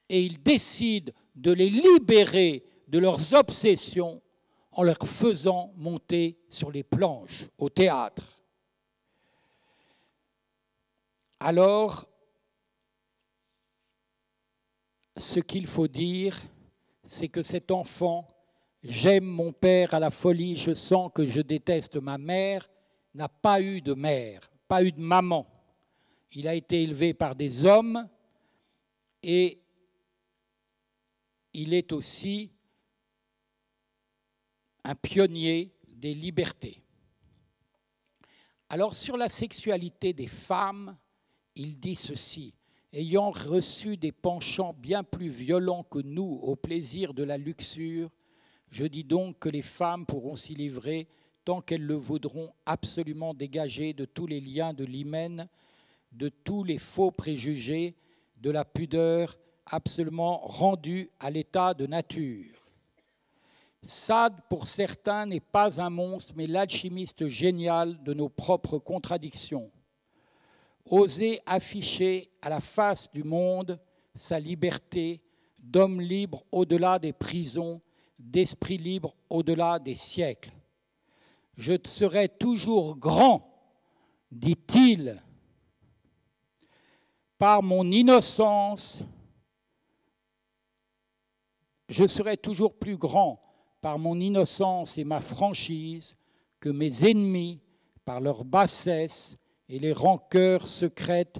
et il décide de les libérer de leurs obsessions en leur faisant monter sur les planches au théâtre. Alors, ce qu'il faut dire, c'est que cet enfant, j'aime mon père à la folie, je sens que je déteste ma mère, n'a pas eu de mère, pas eu de maman. Il a été élevé par des hommes et il est aussi un pionnier des libertés. Alors sur la sexualité des femmes, il dit ceci: ayant reçu des penchants bien plus violents que nous au plaisir de la luxure, je dis donc que les femmes pourront s'y livrer tant qu'elles le voudront, absolument dégagées de tous les liens de l'hymen, de tous les faux préjugés, de la pudeur absolument rendu à l'état de nature. Sade, pour certains, n'est pas un monstre, mais l'alchimiste génial de nos propres contradictions. Oser afficher à la face du monde sa liberté d'homme libre au-delà des prisons, d'esprit libre au-delà des siècles. Je serai toujours grand, dit-il, par mon innocence. Je serai toujours plus grand par mon innocence et ma franchise que mes ennemis par leur bassesse et les rancœurs secrètes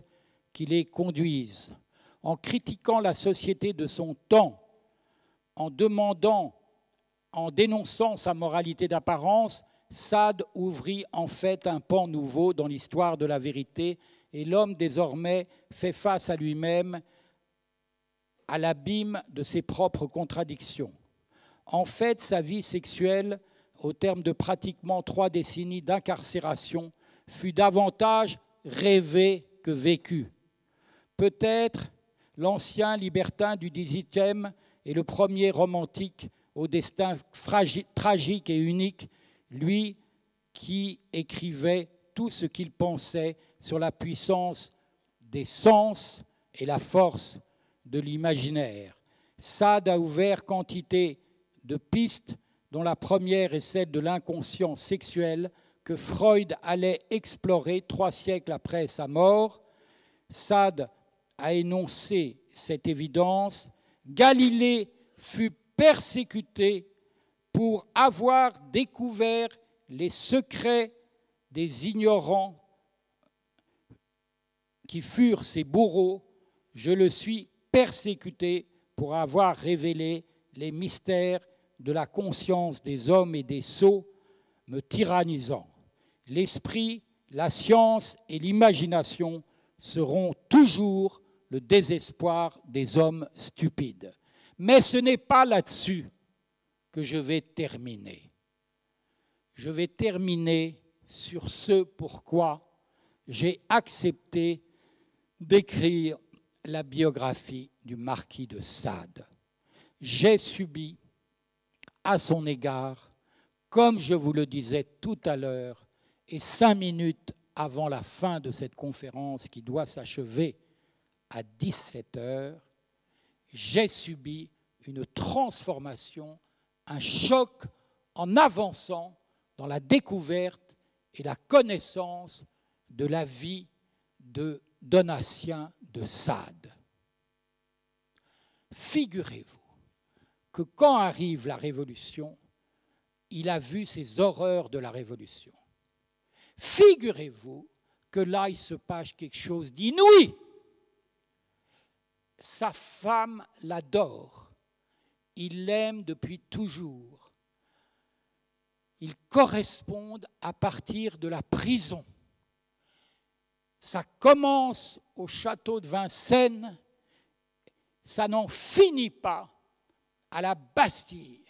qui les conduisent. En critiquant la société de son temps, en dénonçant sa moralité d'apparence, Sade ouvrit en fait un pan nouveau dans l'histoire de la vérité et l'homme désormais fait face à lui-même, à l'abîme de ses propres contradictions. En fait, sa vie sexuelle, au terme de pratiquement 3 décennies d'incarcération, fut davantage rêvée que vécue. Peut-être l'ancien libertin du XVIIIe et le premier romantique au destin tragique et unique, lui qui écrivait tout ce qu'il pensait sur la puissance des sens et la force de l'imaginaire. Sade a ouvert quantité de pistes, dont la première est celle de l'inconscient sexuel que Freud allait explorer 3 siècles après sa mort. Sade a énoncé cette évidence. Galilée fut persécuté pour avoir découvert les secrets des ignorants qui furent ses bourreaux. Je le suis persécuté pour avoir révélé les mystères de la conscience des hommes et des sots, me tyrannisant. L'esprit, la science et l'imagination seront toujours le désespoir des hommes stupides. Mais ce n'est pas là-dessus que je vais terminer. Je vais terminer sur ce pourquoi j'ai accepté d'écrire la biographie du marquis de Sade. J'ai subi à son égard, comme je vous le disais tout à l'heure, et 5 minutes avant la fin de cette conférence qui doit s'achever à 17 heures, j'ai subi une transformation, un choc en avançant dans la découverte et la connaissance de la vie de Donatien de Sade. Figurez-vous que quand arrive la Révolution, il a vu ces horreurs de la Révolution. Figurez-vous que là, il se passe quelque chose d'inouï. Sa femme l'adore. Il l'aime depuis toujours. Ils correspondent à partir de la prison. Ça commence au château de Vincennes, ça n'en finit pas à la Bastille.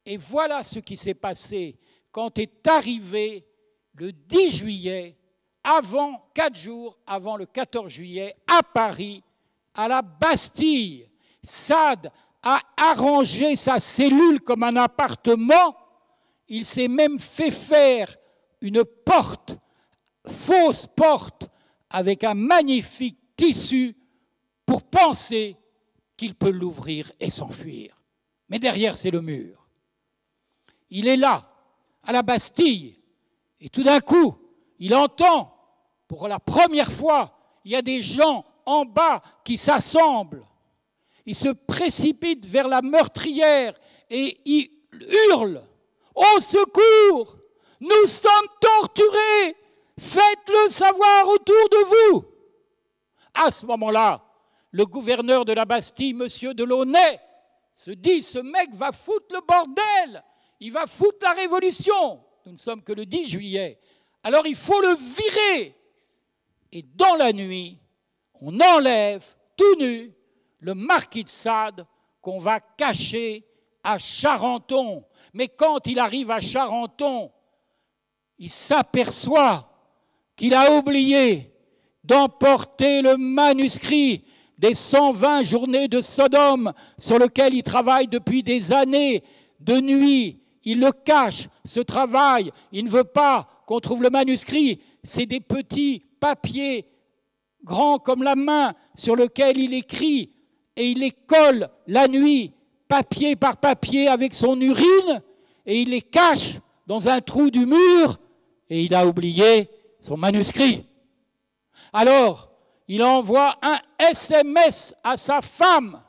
Et voilà ce qui s'est passé quand est arrivé le 10 juillet, 4 jours avant le 14 juillet, à Paris, à la Bastille. Sade a arrangé sa cellule comme un appartement. Il s'est même fait faire une porte, fausse porte, avec un magnifique tissu pour penser qu'il peut l'ouvrir et s'enfuir. Mais derrière, c'est le mur. Il est là, à la Bastille, et tout d'un coup, il entend, pour la première fois, il y a des gens en bas qui s'assemblent. Il se précipite vers la meurtrière et il hurle « Au secours! Nous sommes torturés! Faites-le savoir autour de vous !» À ce moment-là, le gouverneur de la Bastille, M. Delaunay, se dit « Ce mec va foutre le bordel, il va foutre la révolution !» Nous ne sommes que le 10 juillet. Alors il faut le virer. Et dans la nuit, on enlève tout nu le marquis de Sade qu'on va cacher à Charenton. Mais quand il arrive à Charenton, il s'aperçoit qu'il a oublié d'emporter le manuscrit des 120 journées de Sodome sur lequel il travaille depuis des années, de nuit. Il le cache, ce travail. Il ne veut pas qu'on trouve le manuscrit. C'est des petits papiers grands comme la main sur lesquels il écrit et il les colle la nuit, papier par papier avec son urine, et il les cache dans un trou du mur et il a oublié son manuscrit. Alors, il envoie un SMS à sa femme.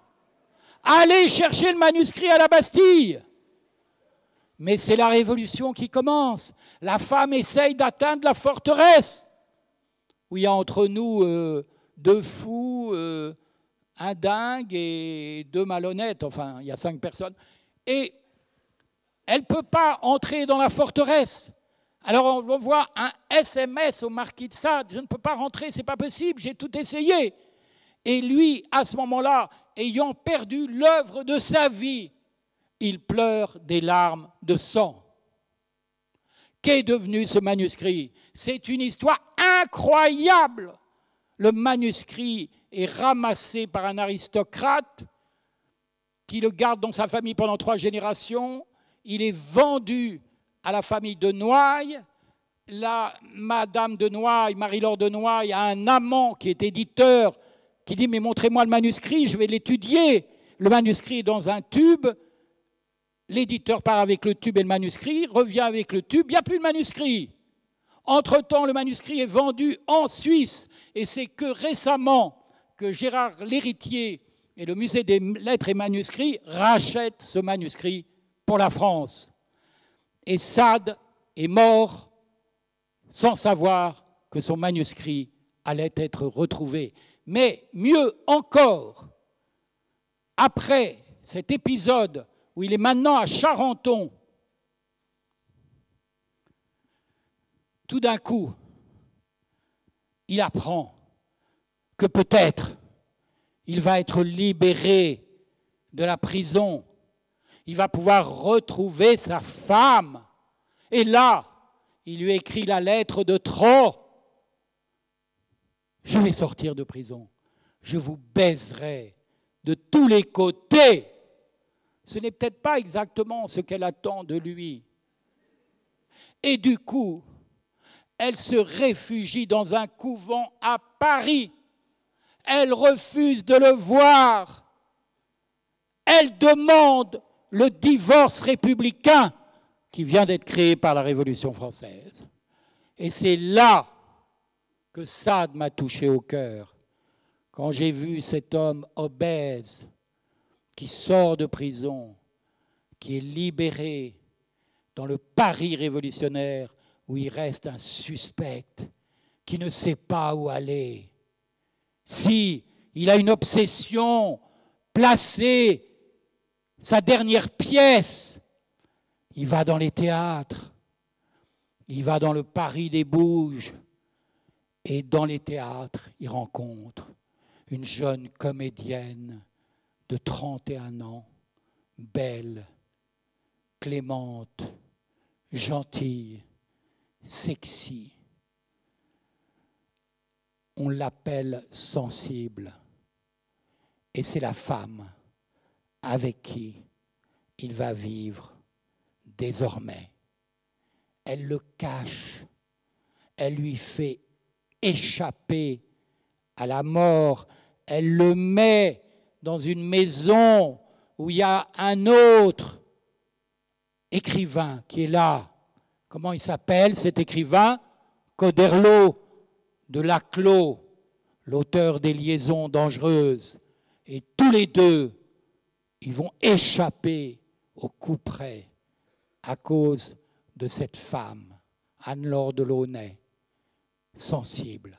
Allez chercher le manuscrit à la Bastille. Mais c'est la révolution qui commence. La femme essaye d'atteindre la forteresse, où il y a entre nous 2 fous, un dingue et 2 malhonnêtes. Enfin, il y a 5 personnes. Et elle ne peut pas entrer dans la forteresse. Alors on envoie un SMS au marquis de Sade. Je ne peux pas rentrer, ce n'est pas possible, j'ai tout essayé. Et lui, à ce moment-là, ayant perdu l'œuvre de sa vie, il pleure des larmes de sang. Qu'est devenu ce manuscrit? C'est une histoire incroyable. Le manuscrit est ramassé par un aristocrate qui le garde dans sa famille pendant 3 générations. Il est vendu à la famille de Noailles. La madame de Noailles, Marie-Laure de Noailles, a un amant qui est éditeur, qui dit « Mais montrez-moi le manuscrit, je vais l'étudier ». Le manuscrit est dans un tube. L'éditeur part avec le tube et le manuscrit, revient avec le tube, il n'y a plus de manuscrit. Entre-temps, le manuscrit est vendu en Suisse. Et c'est que récemment que Gérard L'Héritier et le Musée des Lettres et Manuscrits rachètent ce manuscrit pour la France. Et Sade est mort sans savoir que son manuscrit allait être retrouvé. Mais mieux encore, après cet épisode où il est maintenant à Charenton, tout d'un coup, il apprend que peut-être il va être libéré de la prison. Il va pouvoir retrouver sa femme. Et là, il lui écrit la lettre de trop. Je vais sortir de prison. Je vous baiserai de tous les côtés. Ce n'est peut-être pas exactement ce qu'elle attend de lui. Et du coup, elle se réfugie dans un couvent à Paris. Elle refuse de le voir. Elle demande le divorce républicain qui vient d'être créé par la Révolution française. Et c'est là que Sade m'a touché au cœur, quand j'ai vu cet homme obèse qui sort de prison, qui est libéré dans le Paris révolutionnaire où il reste un suspect qui ne sait pas où aller. Si il a une obsession, placer sa dernière pièce, il va dans les théâtres, il va dans le Paris des Bouges, et dans les théâtres, il rencontre une jeune comédienne de 31 ans, belle, clémente, gentille, sexy. On l'appelle sensible. Et c'est la femme avec qui il va vivre désormais. Elle le cache. Elle lui fait échapper à la mort. Elle le met dans une maison où il y a un autre écrivain qui est là. Comment il s'appelle cet écrivain? Coderlo de Laclos, l'auteur des Liaisons dangereuses. Et tous les deux, ils vont échapper au couperet à cause de cette femme, Anne-Laure de Launay, sensible,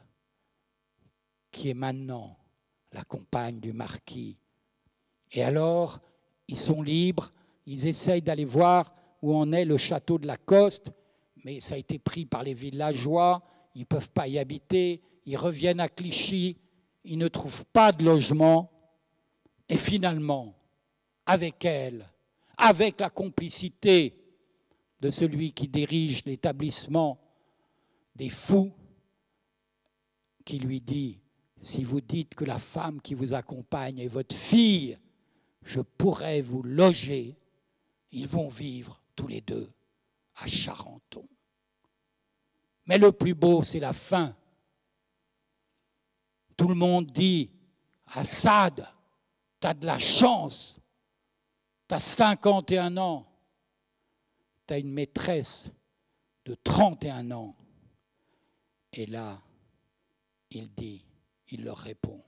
qui est maintenant la compagne du marquis. Et alors, ils sont libres, ils essayent d'aller voir où en est le château de Lacoste, mais ça a été pris par les villageois, ils ne peuvent pas y habiter, ils reviennent à Clichy, ils ne trouvent pas de logement, et finalement, avec elle, avec la complicité de celui qui dirige l'établissement des fous, qui lui dit si vous dites que la femme qui vous accompagne est votre fille, je pourrais vous loger. Ils vont vivre tous les deux à Charenton. Mais le plus beau, c'est la fin. Tout le monde dit à Sade, t'as de la chance, t'as 51 ans, t'as une maîtresse de 31 ans. Et là, il leur répond,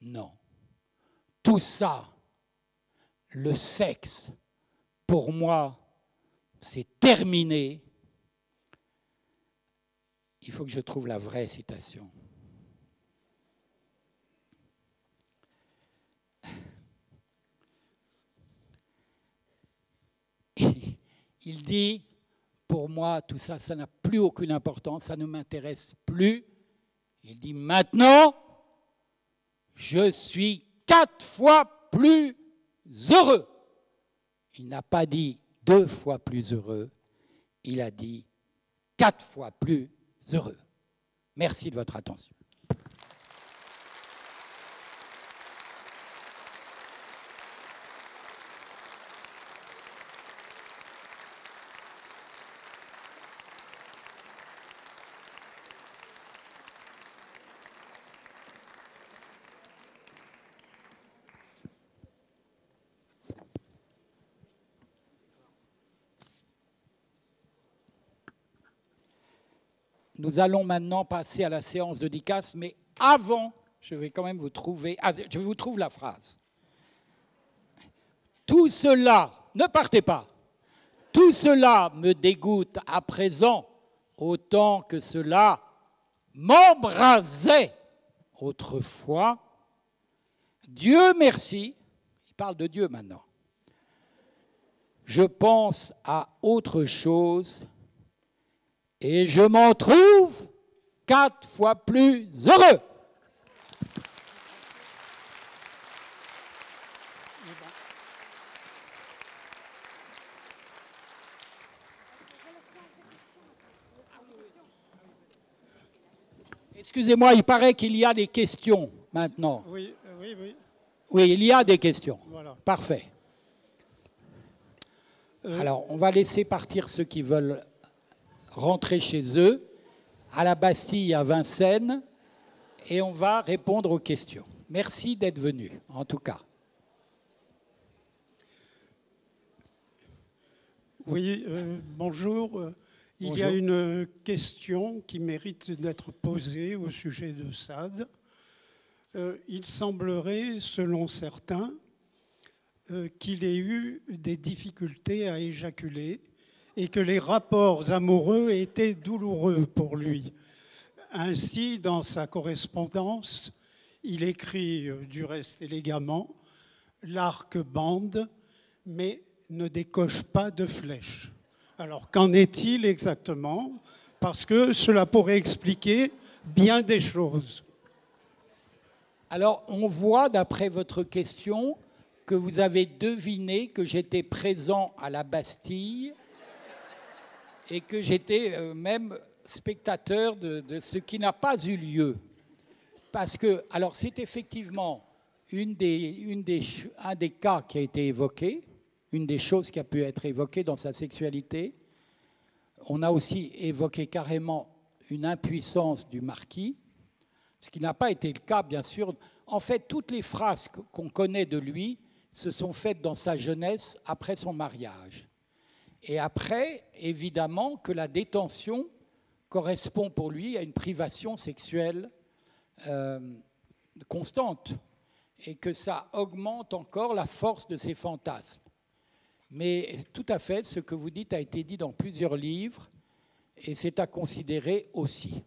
non. Tout ça, le sexe, pour moi, c'est terminé. Il faut que je trouve la vraie citation. Il dit, pour moi, tout ça, ça n'a plus aucune importance, ça ne m'intéresse plus. Il dit, maintenant, je suis 4 fois plus heureux. Il n'a pas dit 2 fois plus heureux, il a dit 4 fois plus heureux. Merci de votre attention. Nous allons maintenant passer à la séance de dédicace, mais avant, je vais quand même vous trouver... Ah, je vous trouve la phrase. Tout cela, ne partez pas, tout cela me dégoûte à présent autant que cela m'embrasait autrefois. Dieu merci, il parle de Dieu maintenant. Je pense à autre chose et je m'en trouve 4 fois plus heureux. Excusez-moi, il paraît qu'il y a des questions maintenant. Oui. Oui, il y a des questions. Voilà. Parfait. Alors, on va laisser partir ceux qui veulent rentrer chez eux, à la Bastille, à Vincennes, et on va répondre aux questions. Merci d'être venu, en tout cas. Oui, bonjour. Il y a une question qui mérite d'être posée au sujet de Sade. Il semblerait, selon certains, qu'il ait eu des difficultés à éjaculer et que les rapports amoureux étaient douloureux pour lui. Ainsi, dans sa correspondance, il écrit, du reste élégamment, « L'arc bande, mais ne décoche pas de flèche ». Alors, qu'en est-il exactement? Parce que cela pourrait expliquer bien des choses. Alors, on voit, d'après votre question, que vous avez deviné que j'étais présent à la Bastille et que j'étais même spectateur de ce qui n'a pas eu lieu. Parce que, alors c'est effectivement un des cas qui a été évoqué, une des choses qui a pu être évoquée dans sa sexualité. On a aussi évoqué carrément une impuissance du marquis, ce qui n'a pas été le cas, bien sûr. En fait, toutes les phrases qu'on connaît de lui se sont faites dans sa jeunesse, après son mariage. Et après, évidemment, que la détention correspond pour lui à une privation sexuelle constante et que ça augmente encore la force de ses fantasmes. Mais tout à fait, ce que vous dites a été dit dans plusieurs livres et c'est à considérer aussi.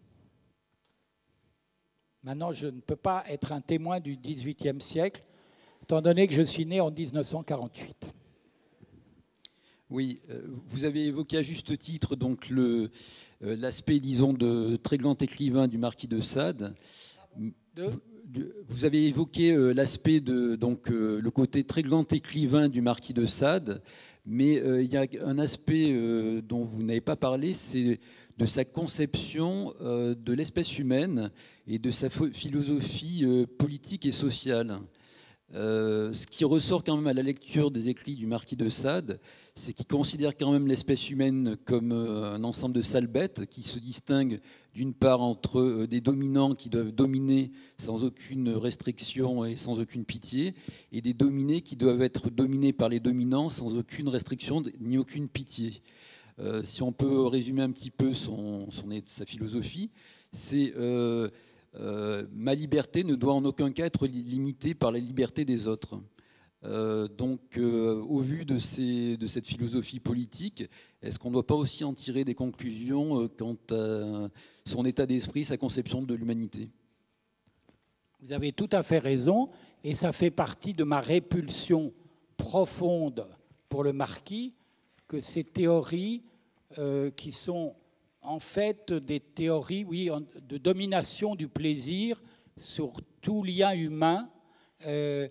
Maintenant, je ne peux pas être un témoin du XVIIIe siècle, étant donné que je suis né en 1948. Oui, vous avez évoqué à juste titre donc l'aspect, disons, de Tréglant écrivain du marquis de Sade. Vous avez évoqué l'aspect de le côté Tréglant écrivain du marquis de Sade, Mais il y a un aspect dont vous n'avez pas parlé, c'est de sa conception de l'espèce humaine et de sa philosophie politique et sociale. Ce qui ressort quand même à la lecture des écrits du marquis de Sade, c'est qu'il considère quand même l'espèce humaine comme un ensemble de sales bêtes qui se distinguent d'une part entre des dominants qui doivent dominer sans aucune restriction et sans aucune pitié, et des dominés qui doivent être dominés par les dominants sans aucune restriction ni aucune pitié. Si on peut résumer un petit peu sa philosophie, c'est ma liberté ne doit en aucun cas être limitée par la liberté des autres. Donc, au vu de cette philosophie politique, est-ce qu'on ne doit pas aussi en tirer des conclusions quant à son état d'esprit, sa conception de l'humanité? Vous avez tout à fait raison, et ça fait partie de ma répulsion profonde pour le marquis, que ces théories qui sont en fait des théories, oui, de domination du plaisir sur tout lien humain. Mais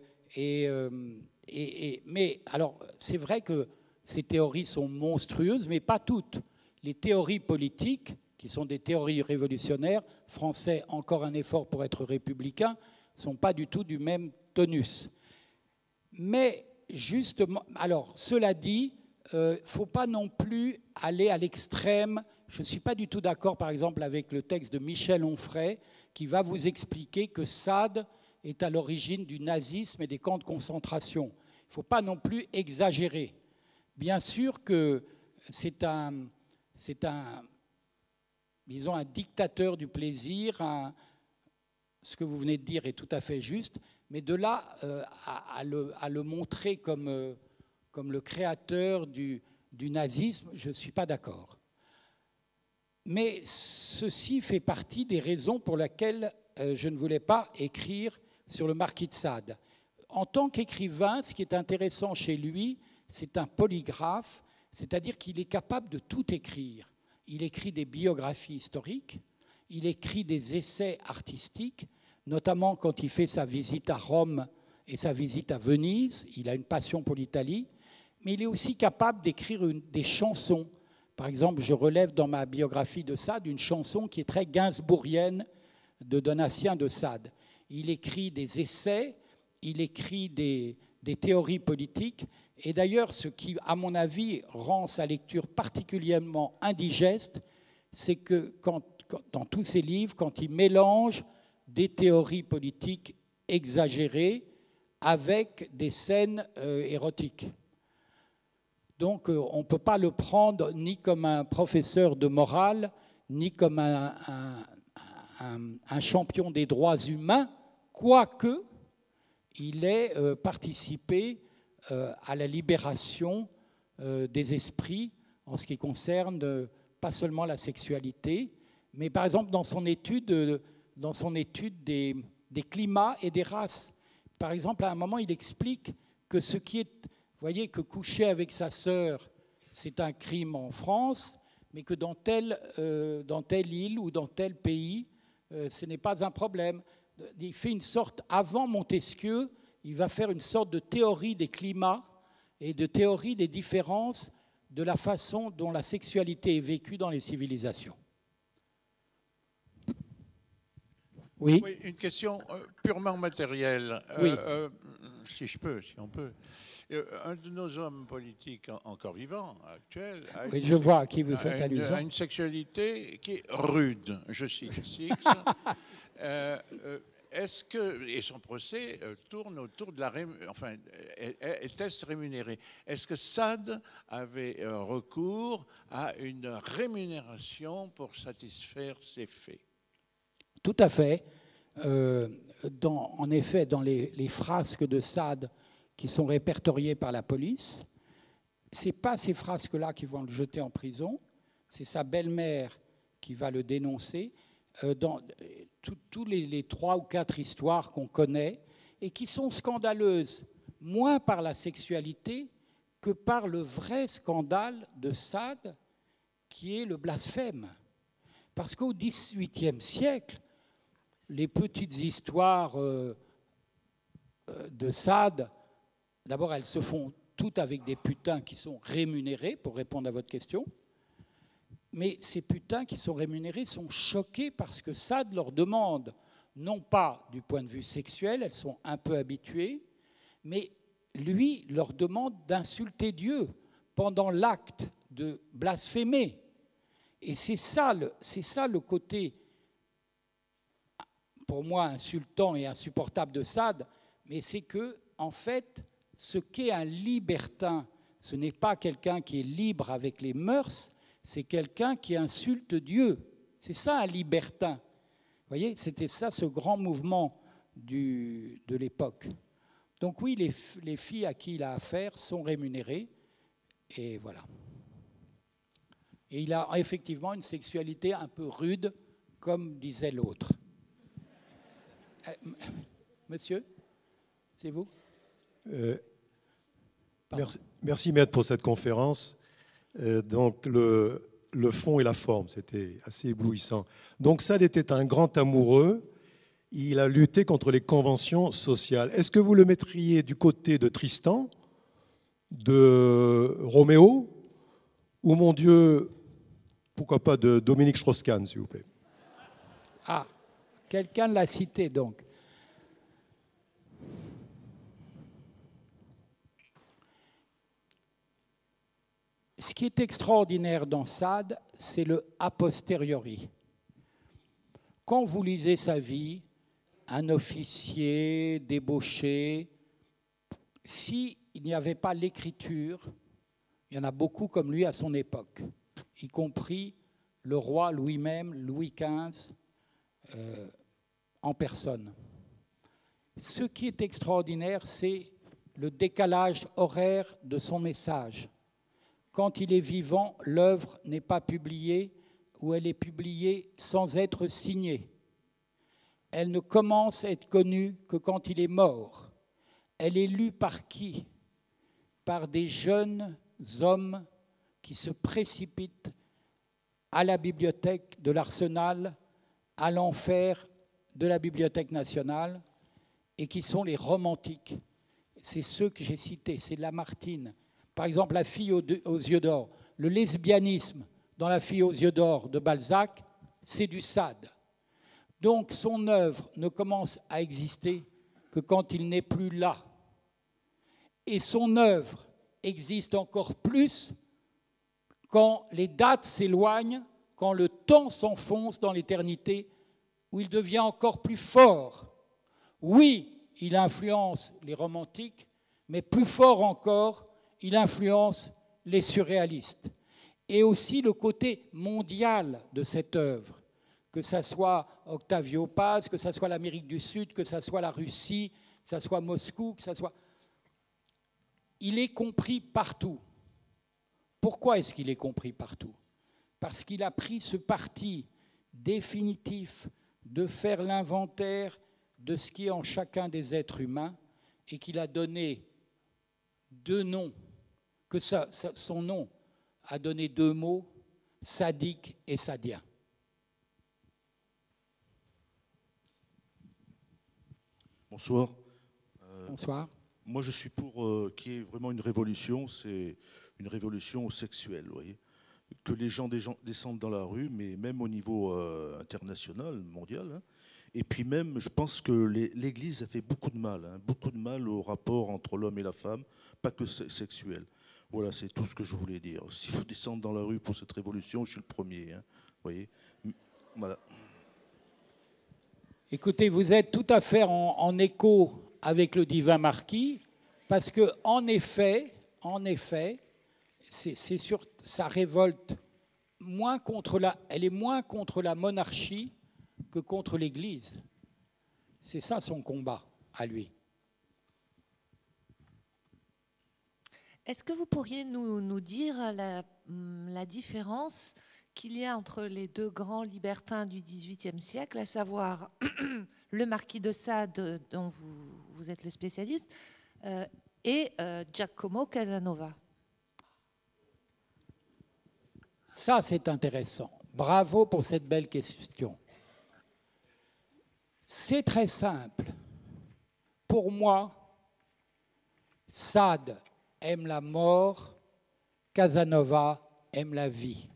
alors, c'est vrai que ces théories sont monstrueuses, mais pas toutes. Les théories politiques, qui sont des théories révolutionnaires, français, encore un effort pour être républicain, ne sont pas du tout du même tonus. Mais justement, alors, cela dit, il ne faut pas non plus aller à l'extrême. Je ne suis pas du tout d'accord, par exemple, avec le texte de Michel Onfray, qui va vous expliquer que Sade est à l'origine du nazisme et des camps de concentration. Il ne faut pas non plus exagérer. Bien sûr que c'est un dictateur du plaisir. Ce que vous venez de dire est tout à fait juste, mais de là à le montrer comme le créateur du nazisme, je ne suis pas d'accord. Mais ceci fait partie des raisons pour lesquelles je ne voulais pas écrire sur le marquis de Sade. En tant qu'écrivain, ce qui est intéressant chez lui, c'est un polygraphe, c'est-à-dire qu'il est capable de tout écrire. Il écrit des biographies historiques, il écrit des essais artistiques, notamment quand il fait sa visite à Rome et sa visite à Venise. Il a une passion pour l'Italie, mais il est aussi capable d'écrire des chansons. Par exemple, je relève dans ma biographie de Sade une chanson qui est très gainsbourgienne de Donatien de Sade. Il écrit des essais, il écrit des théories politiques, et d'ailleurs, ce qui, à mon avis, rend sa lecture particulièrement indigeste, c'est que dans tous ses livres, quand il mélange des théories politiques exagérées avec des scènes érotiques. Donc, on ne peut pas le prendre ni comme un professeur de morale, ni comme un champion des droits humains, quoique il ait participé à la libération des esprits en ce qui concerne pas seulement la sexualité, mais par exemple dans son étude des climats et des races. Par exemple, à un moment, il explique que ce qui est... Vous voyez que coucher avec sa sœur, c'est un crime en France, mais que dans telle île ou dans tel pays, ce n'est pas un problème. Il fait une sorte, avant Montesquieu, il va faire une sorte de théorie des climats et de théorie des différences de la façon dont la sexualité est vécue dans les civilisations. Oui, oui, une question purement matérielle. Oui. Si on peut. Un de nos hommes politiques encore vivants, actuels, oui, je vois à qui vous faites allusion. A une sexualité qui est rude, je cite Six. Est-ce que, et son procès tourne autour de la... Enfin, est-ce rémunéré? Est-ce que Sade avait recours à une rémunération pour satisfaire ses faits? Tout à fait. En effet, dans les frasques de Sade qui sont répertoriées par la police, ce n'est pas ces frasques-là qui vont le jeter en prison, c'est sa belle-mère qui va le dénoncer. Dans tous les 3 ou 4 histoires qu'on connaît et qui sont scandaleuses, moins par la sexualité que par le vrai scandale de Sade, qui est le blasphème. Parce qu'au XVIIIe siècle, les petites histoires de Sade, d'abord, elles se font toutes avec des putains qui sont rémunérés, pour répondre à votre question. Mais ces putains qui sont rémunérés sont choqués parce que Sade leur demande, non pas du point de vue sexuel, elles sont un peu habituées, mais lui leur demande d'insulter Dieu pendant l'acte, de blasphémer. Et c'est ça le côté, pour moi, insultant et insupportable de Sade, mais c'est que, en fait, ce qu'est un libertin, ce n'est pas quelqu'un qui est libre avec les mœurs, c'est quelqu'un qui insulte Dieu. C'est ça un libertin. Vous voyez, c'était ça ce grand mouvement de l'époque. Donc oui, les filles à qui il a affaire sont rémunérées, et voilà. Et il a effectivement une sexualité un peu rude, comme disait l'autre. Monsieur, c'est vous ? Merci, maître, pour cette conférence. Donc, le fond et la forme, c'était assez éblouissant. Donc, Sade était un grand amoureux. Il a lutté contre les conventions sociales. Est-ce que vous le mettriez du côté de Tristan, de Roméo, ou, mon Dieu, pourquoi pas de Dominique Strauss-Kahn, s'il vous plaît? Ah, quelqu'un l'a cité, donc. Ce qui est extraordinaire dans Sade, c'est le a posteriori. Quand vous lisez sa vie, un officier débauché, s'il n'y avait pas l'écriture, il y en a beaucoup comme lui à son époque, y compris le roi Louis même, Louis XV, en personne. Ce qui est extraordinaire, c'est le décalage horaire de son message. Quand il est vivant, l'œuvre n'est pas publiée ou elle est publiée sans être signée. Elle ne commence à être connue que quand il est mort. Elle est lue par qui? Par des jeunes hommes qui se précipitent à la bibliothèque de l'Arsenal, à l'enfer de la Bibliothèque nationale, et qui sont les romantiques. C'est ceux que j'ai cités, c'est Lamartine. Par exemple, La fille aux yeux d'or. Le lesbianisme dans La fille aux yeux d'or de Balzac, c'est du Sade. Donc son œuvre ne commence à exister que quand il n'est plus là. Et son œuvre existe encore plus quand les dates s'éloignent, quand le temps s'enfonce dans l'éternité, où il devient encore plus fort. Oui, il influence les romantiques, mais plus fort encore, il influence les surréalistes. Et aussi le côté mondial de cette œuvre, que ce soit Octavio Paz, que ce soit l'Amérique du Sud, que ce soit la Russie, que ce soit Moscou, que ce soit... Il est compris partout. Pourquoi est-ce qu'il est compris partout? Parce qu'il a pris ce parti définitif de faire l'inventaire de ce qui est en chacun des êtres humains et qu'il a donné deux noms, que son nom a donné deux mots, sadique et sadien. Bonsoir. Bonsoir. Moi, je suis pour qu'il y ait vraiment une révolution, c'est une révolution sexuelle, vous voyez. Que les gens descendent dans la rue, mais même au niveau international, mondial. Hein. Et puis même, je pense que l'Église a fait beaucoup de mal au rapport entre l'homme et la femme, pas que sexuel. Voilà, c'est tout ce que je voulais dire. S'il faut descendre dans la rue pour cette révolution, je suis le premier. Hein, vous voyez. Voilà. Écoutez, vous êtes tout à fait en écho avec le divin Marquis, parce que en effet, c'est sûr, sa révolte elle est moins contre la monarchie que contre l'Église. C'est ça son combat à lui. Est-ce que vous pourriez nous dire la différence qu'il y a entre les deux grands libertins du XVIIIe siècle, à savoir le marquis de Sade, dont vous êtes le spécialiste, et Giacomo Casanova? Ça, c'est intéressant. Bravo pour cette belle question. C'est très simple. Pour moi, Sade aime la mort, Casanova aime la vie.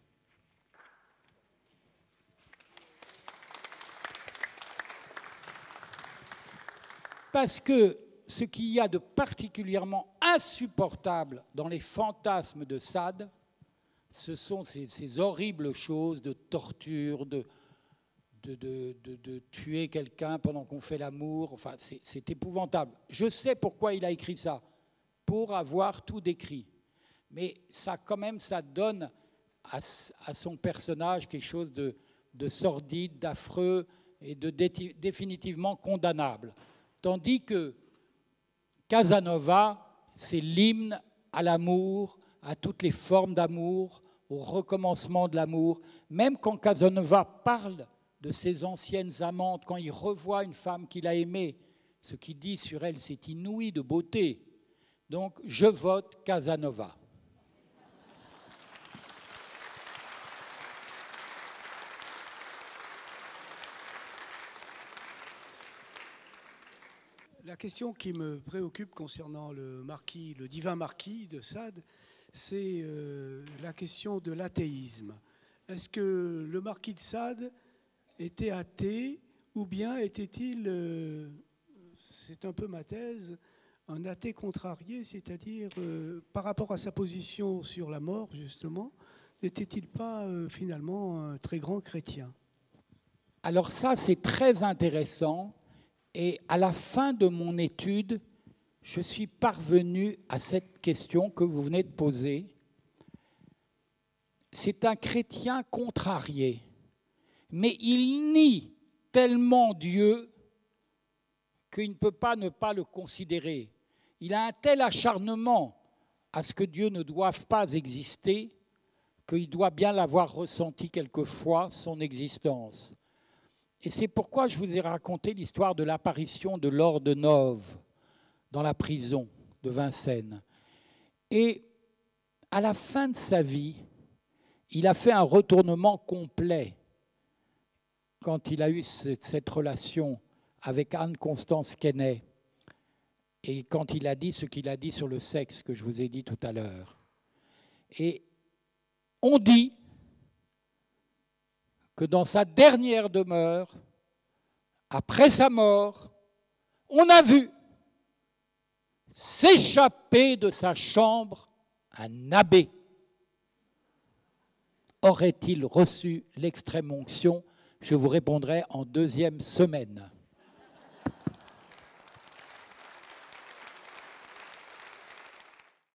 Parce que ce qu'il y a de particulièrement insupportable dans les fantasmes de Sade, ce sont ces horribles choses de torture, de tuer quelqu'un pendant qu'on fait l'amour. Enfin, c'est épouvantable. Je sais pourquoi il a écrit ça, pour avoir tout décrit. Mais ça, quand même, ça donne à son personnage quelque chose de sordide, d'affreux et de définitivement condamnable. Tandis que Casanova, c'est l'hymne à l'amour, à toutes les formes d'amour, au recommencement de l'amour. Même quand Casanova parle de ses anciennes amantes, quand il revoit une femme qu'il a aimée, ce qu'il dit sur elle, c'est inouï de beauté. Donc, je vote Casanova. La question qui me préoccupe concernant le divin marquis de Sade, c'est la question de l'athéisme. Est-ce que le marquis de Sade était athée ou bien était-il, c'est un peu ma thèse, un athée contrarié, c'est-à-dire par rapport à sa position sur la mort, justement, n'était-il pas finalement un très grand chrétien? Alors ça, c'est très intéressant. Et à la fin de mon étude, je suis parvenu à cette question que vous venez de poser. C'est un chrétien contrarié, mais il nie tellement Dieu qu'il ne peut pas ne pas le considérer. Il a un tel acharnement à ce que Dieu ne doive pas exister qu'il doit bien l'avoir ressenti quelquefois, son existence. Et c'est pourquoi je vous ai raconté l'histoire de l'apparition de Laure de Noves dans la prison de Vincennes. Et à la fin de sa vie, il a fait un retournement complet quand il a eu cette relation avec Anne-Constance Quesnay et quand il a dit ce qu'il a dit sur le sexe que je vous ai dit tout à l'heure. Et on dit que dans sa dernière demeure, après sa mort, on a vu s'échapper de sa chambre un abbé. Aurait-il reçu l'extrême onction? Je vous répondrai en deuxième semaine.